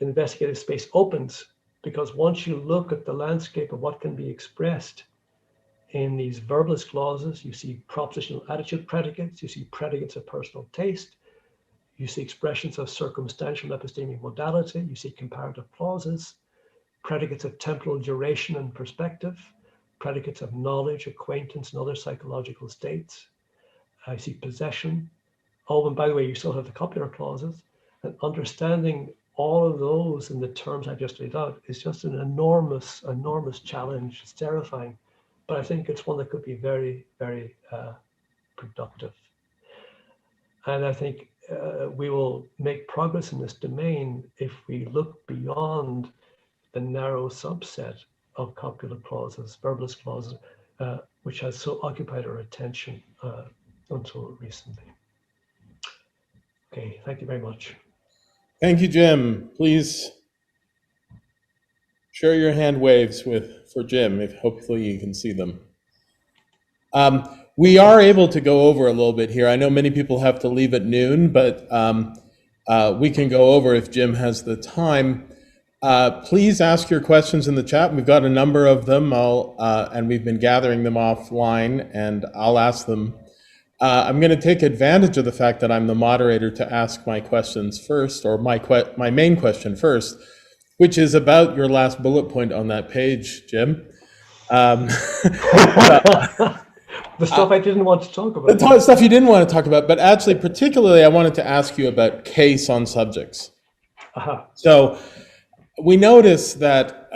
investigative space opens, because once you look at the landscape of what can be expressed in these verbless clauses, you see propositional attitude predicates, you see predicates of personal taste, you see expressions of circumstantial epistemic modality, you see comparative clauses, predicates of temporal duration and perspective, predicates of knowledge, acquaintance, and other psychological states. I see possession. Oh, and by the way, you still have the copular clauses. And understanding all of those in the terms I just laid out is just an enormous, enormous challenge. It's terrifying, but I think it's one that could be very, very productive. And I think we will make progress in this domain if we look beyond the narrow subset of copular clauses, verbless clauses, which has so occupied our attention until recently. Okay, thank you very much. Thank you, Jim. Please Share your hand waves for Jim, if hopefully you can see them. We are able to go over a little bit here. I know many people have to leave at noon, but we can go over if Jim has the time. Please ask your questions in the chat. We've got a number of them, and we've been gathering them offline, and I'll ask them. I'm going to take advantage of the fact that I'm the moderator to ask my questions first, or my main question first, which is about your last bullet point on that page, Jim. The stuff I didn't want to talk about. The stuff you didn't want to talk about, but actually, particularly, I wanted to ask you about case on subjects. So we notice that,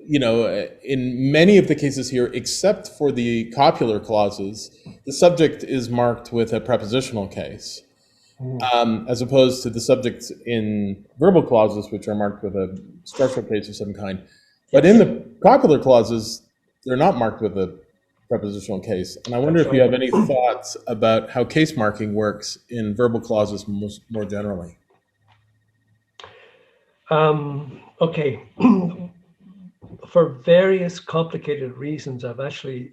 in many of the cases here, except for the copular clauses, the subject is marked with a prepositional case, as opposed to the subjects in verbal clauses, which are marked with a structural case of some kind. But in the copular clauses, they're not marked with a prepositional case. And I wonder if you have any thoughts about how case marking works in verbal clauses more generally. Okay. For various complicated reasons, I've actually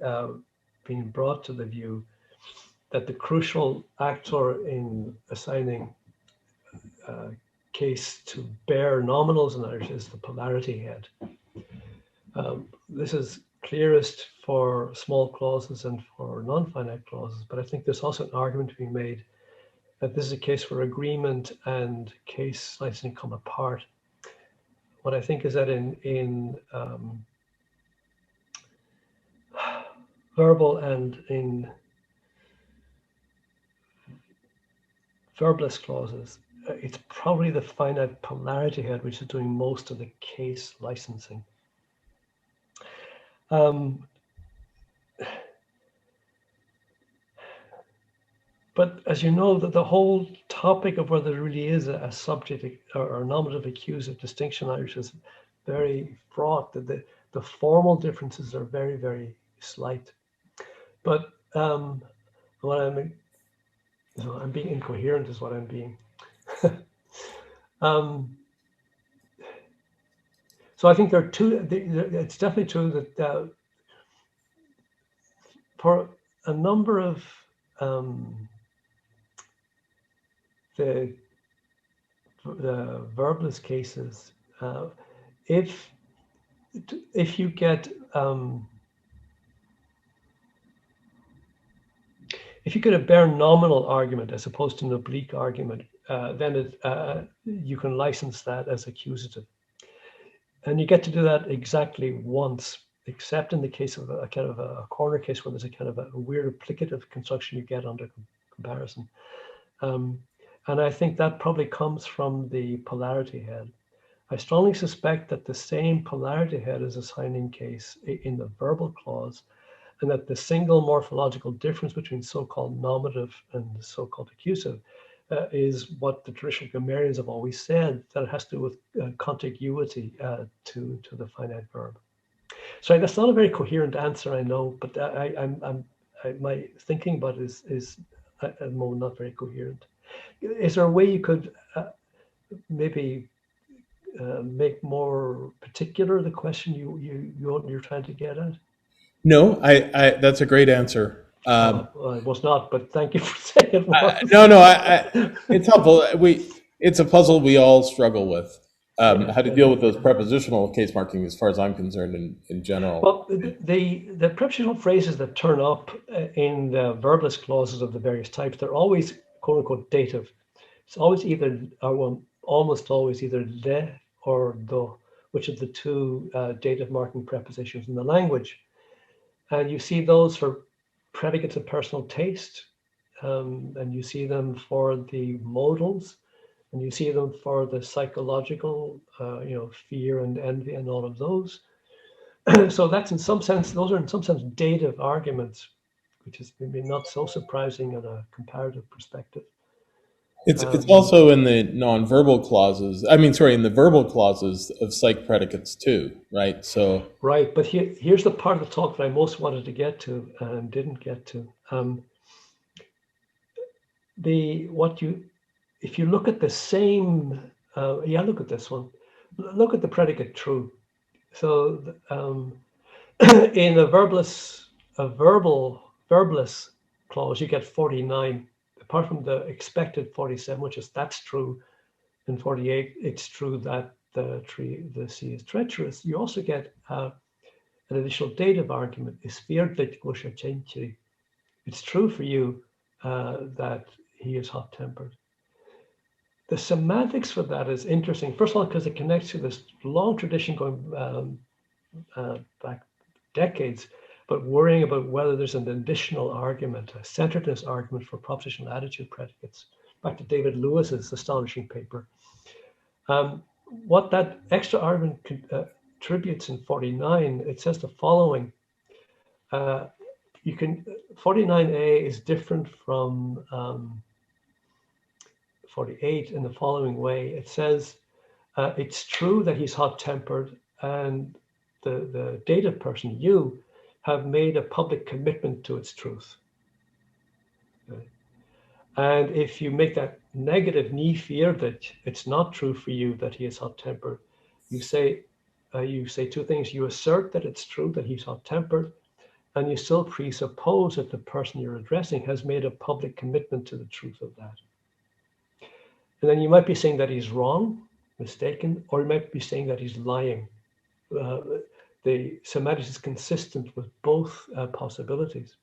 been brought to the view that the crucial actor in assigning case to bare nominals in Irish is the polarity head. This is clearest for small clauses and for non-finite clauses, but I think there's also an argument to be made that this is a case where agreement and case licensing come apart. What I think is that in verbal and in verbless clauses, it's probably the finite polarity head which is doing most of the case licensing. But as you know, that the whole topic of whether there really is a subject or nominative accusative distinction in Irish is very fraught. That the formal differences are very, very slight. But what I'm being incoherent is what I'm being. So I think there are two. It's definitely true that for a number of the verbless cases, if you get a bare nominal argument as opposed to an oblique argument, then you can license that as accusative, and you get to do that exactly once, except in the case of a kind of a corner case where there's a kind of a weird applicative construction you get under comparison. And I think that probably comes from the polarity head. I strongly suspect that the same polarity head is assigning case in the verbal clause, and that the single morphological difference between so-called nominative and so-called accusative is what the traditional grammarians have always said, that it has to do with contiguity to the finite verb. So that's not a very coherent answer, I know, but my thinking about it is at the moment not very coherent. Is there a way you could maybe make more particular the question you're trying to get at? No, that's a great answer. Well, it was not, but thank you for saying it. No, it's helpful. It's a puzzle we all struggle with. How to deal with those prepositional case marking, as far as I'm concerned, in general. Well, the prepositional phrases that turn up in the verbless clauses of the various types, they're always quote unquote dative. It's always either, or almost always either le or do, which are the two dative marking prepositions in the language. And you see those for predicates of personal taste, and you see them for the modals, and you see them for the psychological, fear and envy and all of those. So that's in some sense, those are in some sense dative arguments, which is maybe not so surprising in a comparative perspective. It's also in the non-verbal clauses. In the verbal clauses of psych predicates too, right? So right, but here's the part of the talk that I most wanted to get to and didn't get to. If you look at the same, look at this one. Look at the predicate true. So in a verbless, verbless clause, you get 49. Apart from the expected 47, which is that's true, and 48, it's true that the sea is treacherous. You also get an additional dative argument. Is feared it's true for you that he is hot-tempered. The semantics for that is interesting. First of all, because it connects to this long tradition going back decades, but worrying about whether there's an additional argument, a centeredness argument for propositional attitude predicates. Back to David Lewis's astonishing paper. What that extra argument contributes in 49, it says the following. 49A is different from 48 in the following way. It says it's true that he's hot-tempered, and the dative person, you, have made a public commitment to its truth. Okay. And if you make that negative, ni fear that it's not true for you that he is hot-tempered, you say two things. You assert that it's true that he's hot-tempered, and you still presuppose that the person you're addressing has made a public commitment to the truth of that. And then you might be saying that he's wrong, mistaken, or you might be saying that he's lying. The semantics is consistent with both possibilities.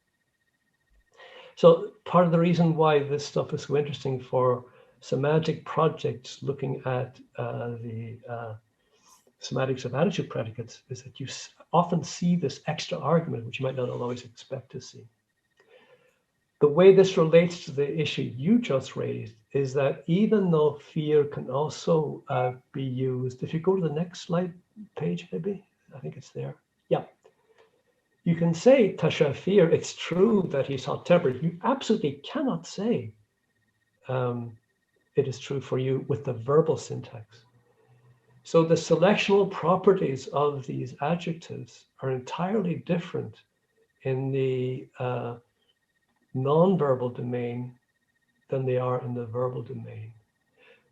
So part of the reason why this stuff is so interesting for semantic projects looking at the semantics of attitude predicates is that you often see this extra argument, which you might not always expect to see. The way this relates to the issue you just raised is that even though fear can also be used, if you go to the next slide page, maybe, I think it's there. Yeah. You can say, Tasha fear, it's true that he's hot-tempered. You absolutely cannot say it is true for you with the verbal syntax. So the selectional properties of these adjectives are entirely different in the non-verbal domain than they are in the verbal domain.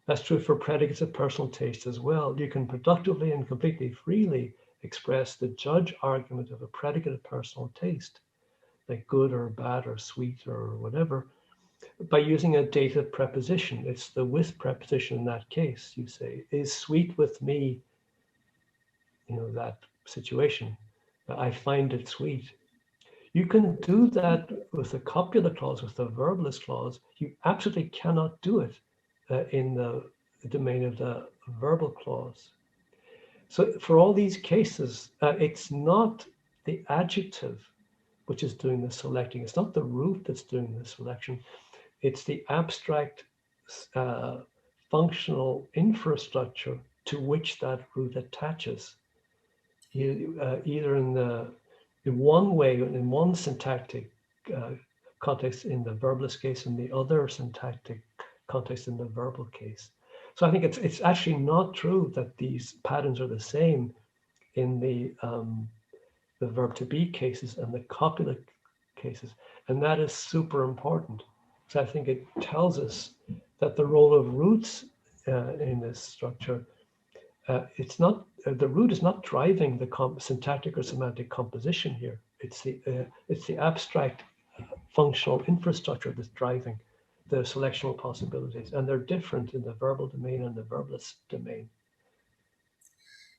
That's true for predicates of personal taste as well. You can productively and completely freely express the judge argument of a predicate of personal taste, like good or bad or sweet or whatever, by using a dative preposition. It's the with preposition in that case. You say, is sweet with me, that situation. I find it sweet. You can do that with the copular clause, with the verbless clause. You absolutely cannot do it in the domain of the verbal clause. So for all these cases, it's not the adjective which is doing the selecting. It's not the root that's doing the selection. It's the abstract functional infrastructure to which that root attaches. Either in one way, in one syntactic context in the verbless case, and the other syntactic context in the verbal case. So I think it's actually not true that these patterns are the same in the verb to be cases and the copula cases, and that is super important. So I think it tells us that the role of roots in this structure, it's not the root is not driving the syntactic or semantic composition here. It's the abstract functional infrastructure that's driving the selectional possibilities, and they're different in the verbal domain and the verbless domain.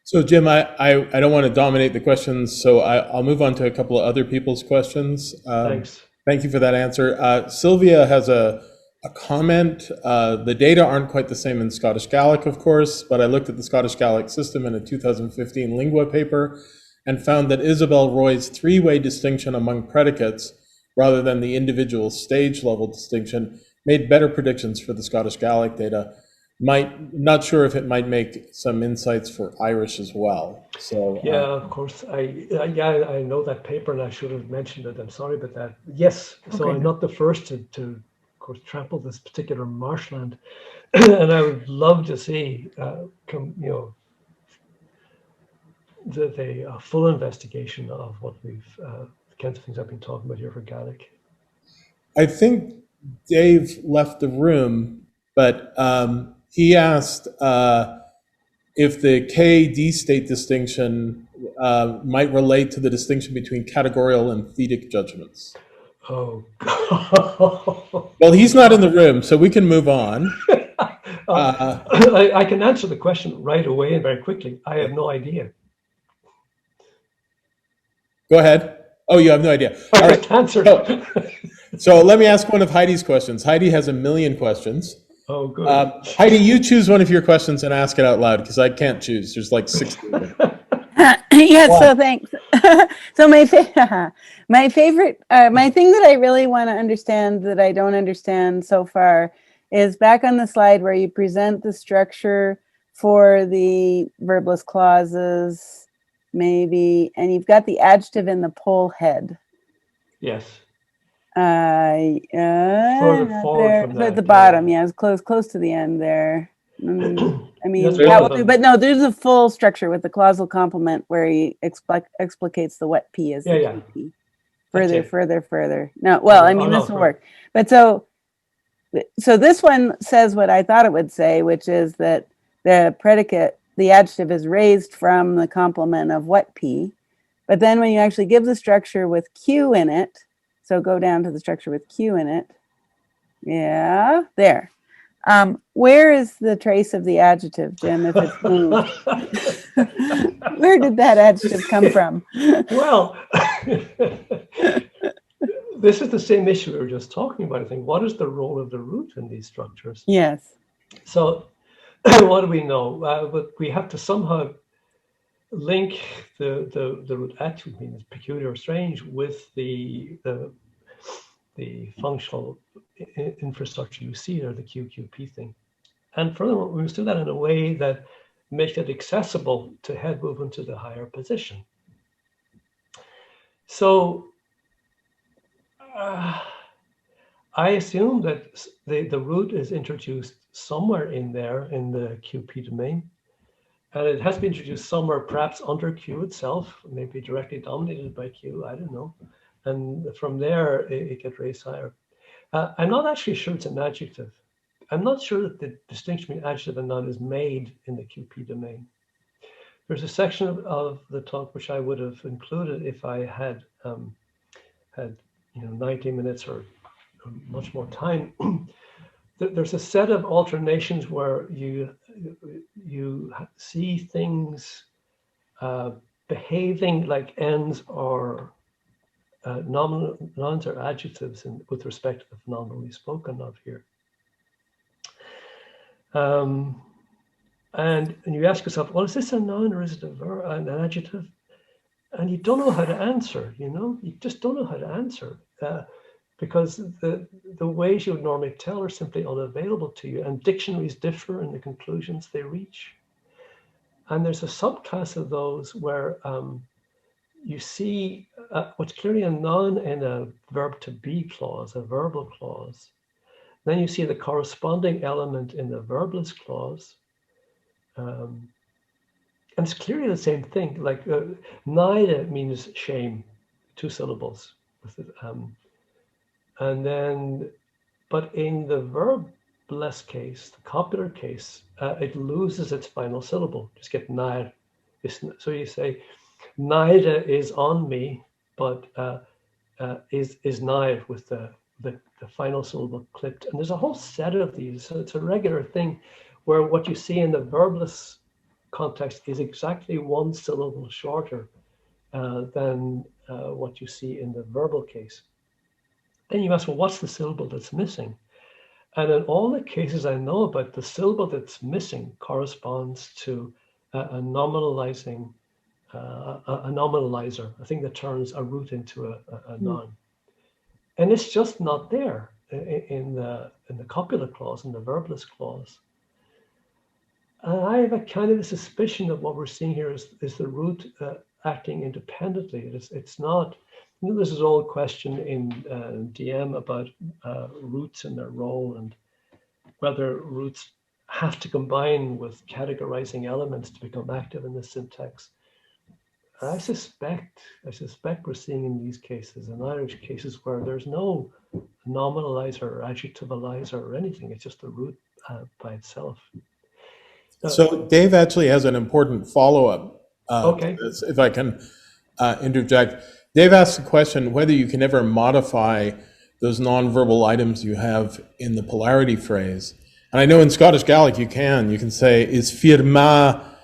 So Jim, I don't want to dominate the questions, so I'll move on to a couple of other people's questions. Thanks. Thank you for that answer. Sylvia has a comment. The data aren't quite the same in Scottish Gaelic, of course, but I looked at the Scottish Gaelic system in a 2015 Lingua paper and found that Isabel Roy's three-way distinction among predicates, rather than the individual stage level distinction, made better predictions for the Scottish Gaelic data. Not sure if it might make some insights for Irish as well. So yeah, of course. I know that paper, and I should have mentioned it. I'm sorry about that. Yes, so okay. I'm not the first to of course trample this particular marshland, and I would love to see the full investigation of what we've the kinds of things I've been talking about here for Gaelic. I think Dave left the room, but he asked if the K-D state distinction might relate to the distinction between categorical and thetic judgments. Oh, God. Well, he's not in the room, so we can move on. I can answer the question right away and very quickly. I have no idea. Go ahead. Oh, you have no idea. I All just right. answered. So let me ask one of Heidi's questions. Heidi has a million questions. Oh, good. Heidi, you choose one of your questions and ask it out loud, because I can't choose. There's like 60 of them. Yes, so thanks. So my favorite, my thing that I really want to understand that I don't understand so far is back on the slide where you present the structure for the verbless clauses, maybe, and you've got the adjective in the pole head. Yes. Further forward there, from that, at the bottom, yeah, it's close to the end there. I mean, That's that one will of do, them. but no, there's a full structure with the clausal complement where he explicates the wet P as the Yeah. QP. That's Further. No, well, I mean, no, this will work. But so this one says what I thought it would say, which is that the predicate, the adjective is raised from the complement of what P. But then when you actually give the structure with Q in it, so go down to the structure with Q in it. Yeah, there. Where is the trace of the adjective, Jim, if it's moved? Where did that adjective come from? Well, this is the same issue we were just talking about, I think. What is the role of the root in these structures? Yes. So what do we know? But we have to somehow link the root attribute, means peculiar or strange, with the functional infrastructure you see there, the QQP thing. And furthermore, we must do that in a way that makes it accessible to head movement to the higher position. So I assume that the root is introduced somewhere in there in the QP domain. And it has been introduced somewhere, perhaps under Q itself, maybe directly dominated by Q, I don't know. And from there, it gets raised higher. I'm not actually sure it's an adjective. I'm not sure that the distinction between adjective and noun is made in the QP domain. There's a section of the talk which I would have included if I had 90 minutes or much more time. There's a set of alternations where you see things behaving like ends or nouns or adjectives with respect to the phenomenon we've spoken of here. And you ask yourself, well, is this a noun or is it an adjective? And you don't know how to answer, you just don't know how to answer. Because the ways you would normally tell are simply unavailable to you, and dictionaries differ in the conclusions they reach. And there's a subclass of those where you see what's clearly a noun in a verb to be clause, a verbal clause. Then you see the corresponding element in the verbless clause. And it's clearly the same thing, like neither means shame, 2 syllables. And then, but in the verbless case, the copular case, it loses its final syllable. Just get nair. So you say, neither is on me, but is nair with the final syllable clipped. And there's a whole set of these. So it's a regular thing where what you see in the verbless context is exactly 1 syllable shorter than what you see in the verbal case. Then you ask, well, what's the syllable that's missing? And in all the cases I know about, the syllable that's missing corresponds to a nominalizer, a thing that turns a root into a noun. And it's just not there in the copular clause, in the verbless clause. And I have a kind of a suspicion that what we're seeing here is the root acting independently. It's not. This is an old question in DM about roots and their role and whether roots have to combine with categorizing elements to become active in the syntax. I suspect we're seeing in these cases, in Irish cases, where there's no nominalizer or adjectivalizer or anything. It's just the root by itself. So Dave actually has an important follow-up Okay. If I can interject. Dave asked a question whether you can ever modify those nonverbal items you have in the polarity phrase. And I know in Scottish Gaelic you can say, is firma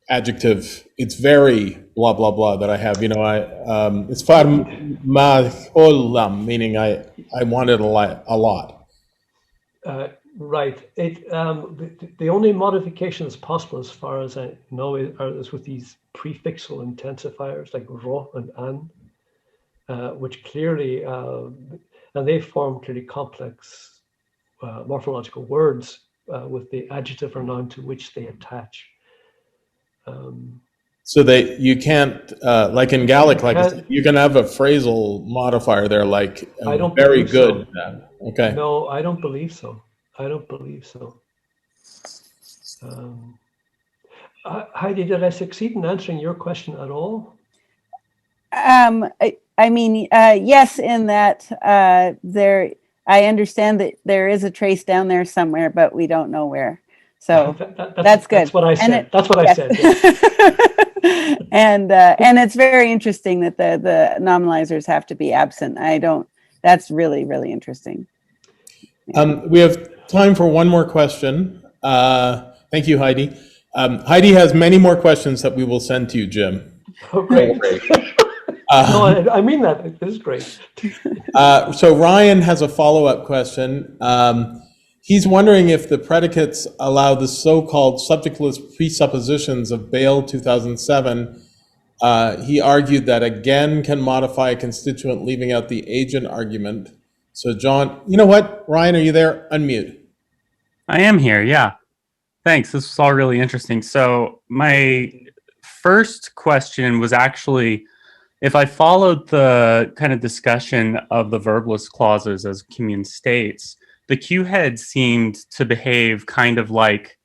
adjective, it's very blah, blah, blah that I have, it's farma holam, meaning I want it a lot. Right. The only modification that's possible, as far as I know, is with these prefixal intensifiers like ro and an, which clearly, and they form clearly complex morphological words with the adjective or noun to which they attach. So you can't, like in Gaelic, you can have a phrasal modifier there, like I don't very believe good. so. Okay. No, I don't believe so. Heidi, did I succeed in answering your question at all? Yes, in that I understand that there is a trace down there somewhere, but we don't know where. So that's good. That's what I said. That's what I said. Yes. And it's very interesting that the nominalizers have to be absent. That's really, really interesting. We have time for one more question. Thank you, Heidi. Heidi has many more questions that we will send to you, Jim. Oh, great. No, I mean that. This is great. So Ryan has a follow-up question. He's wondering if the predicates allow the so-called subjectless presuppositions of Bale 2007. He argued that again can modify a constituent, leaving out the agent argument. So John, you know what? Ryan, are you there? Unmute. I am here, yeah. Thanks, this was all really interesting. So my first question was actually, if I followed the kind of discussion of the Verbless clauses as commune states, the Q head seemed to behave kind of like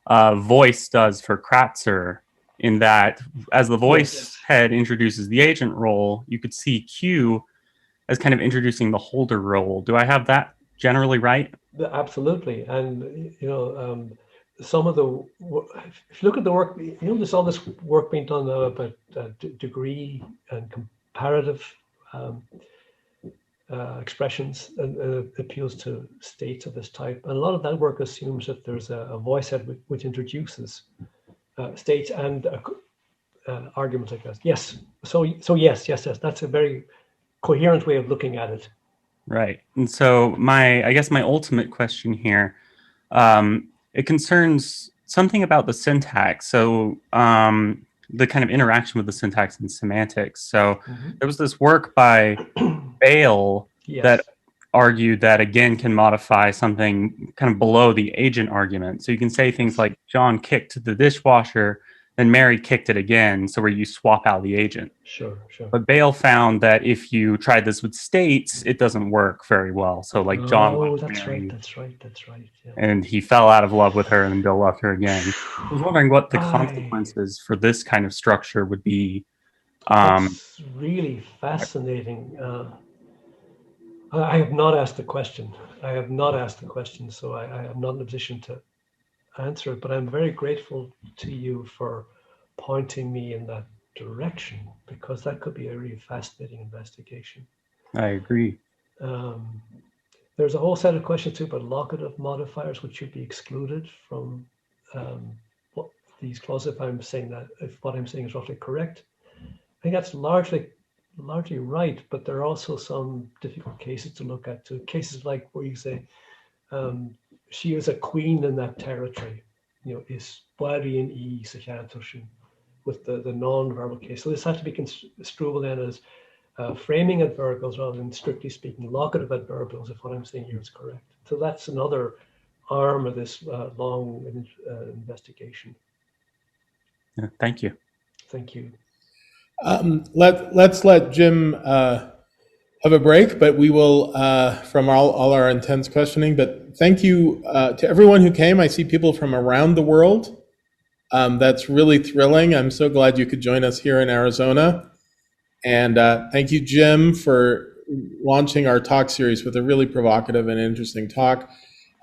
voice does for Kratzer, in that as the voice head introduces the agent role, you could see Q as kind of introducing the holder role. Do I have that generally right? Absolutely. And, some of if you look at the work, there's all this work being done now about degree and comparative expressions, and appeals to states of this type. And a lot of that work assumes that there's a voice head which introduces states and arguments like that. Yes. So yes. That's a very coherent way of looking at it. Right. And so I guess my ultimate question here, it concerns something about the syntax. So the kind of interaction with the syntax and semantics. So there was this work by Bale that argued that again can modify something kind of below the agent argument. So you can say things like John kicked the dishwasher, then Mary kicked it again. So where you swap out the agent. Sure. But Bale found that if you tried this with states, it doesn't work very well. So like John. Oh, that's Mary, right. Yeah. And he fell out of love with her, and then Bill loved her again. I was wondering what the consequences for this kind of structure would be. That's really fascinating. I have not asked the question. So I am not in a position to answer it, but I'm very grateful to you for pointing me in that direction, because that could be a really fascinating investigation. I agree. There's a whole set of questions too about locative modifiers, which should be excluded from what these clauses. If what I'm saying is roughly correct, I think that's largely right. But there are also some difficult cases to look at too. Cases like where you say she is a queen in that territory, is body in e with the non-verbal case. So this has to be construable then as framing adverbials rather than strictly speaking locative adverbials, if what I'm saying here is correct. So that's another arm of this long investigation. Yeah, thank you. Thank you. Let's let Jim have a break, but we will, from all our intense questioning, but thank you to everyone who came. I see people from around the world. That's really thrilling. I'm so glad you could join us here in Arizona. And thank you, Jim, for launching our talk series with a really provocative and interesting talk.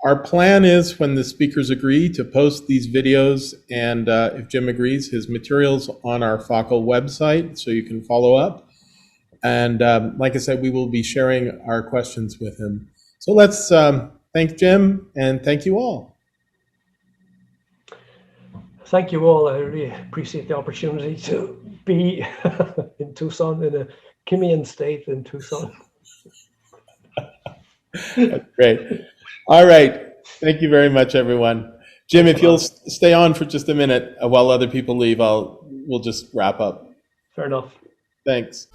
Our plan is, when the speakers agree, to post these videos and, if Jim agrees, his materials on our FACL website so you can follow up. And like I said, we will be sharing our questions with him. So let's thank Jim and thank you all. Thank you all. I really appreciate the opportunity to be in Tucson, in a Kimian state in Tucson. That's great. All right. Thank you very much, everyone. Jim, if you'll stay on for just a minute while other people leave, we'll just wrap up. Fair enough. Thanks.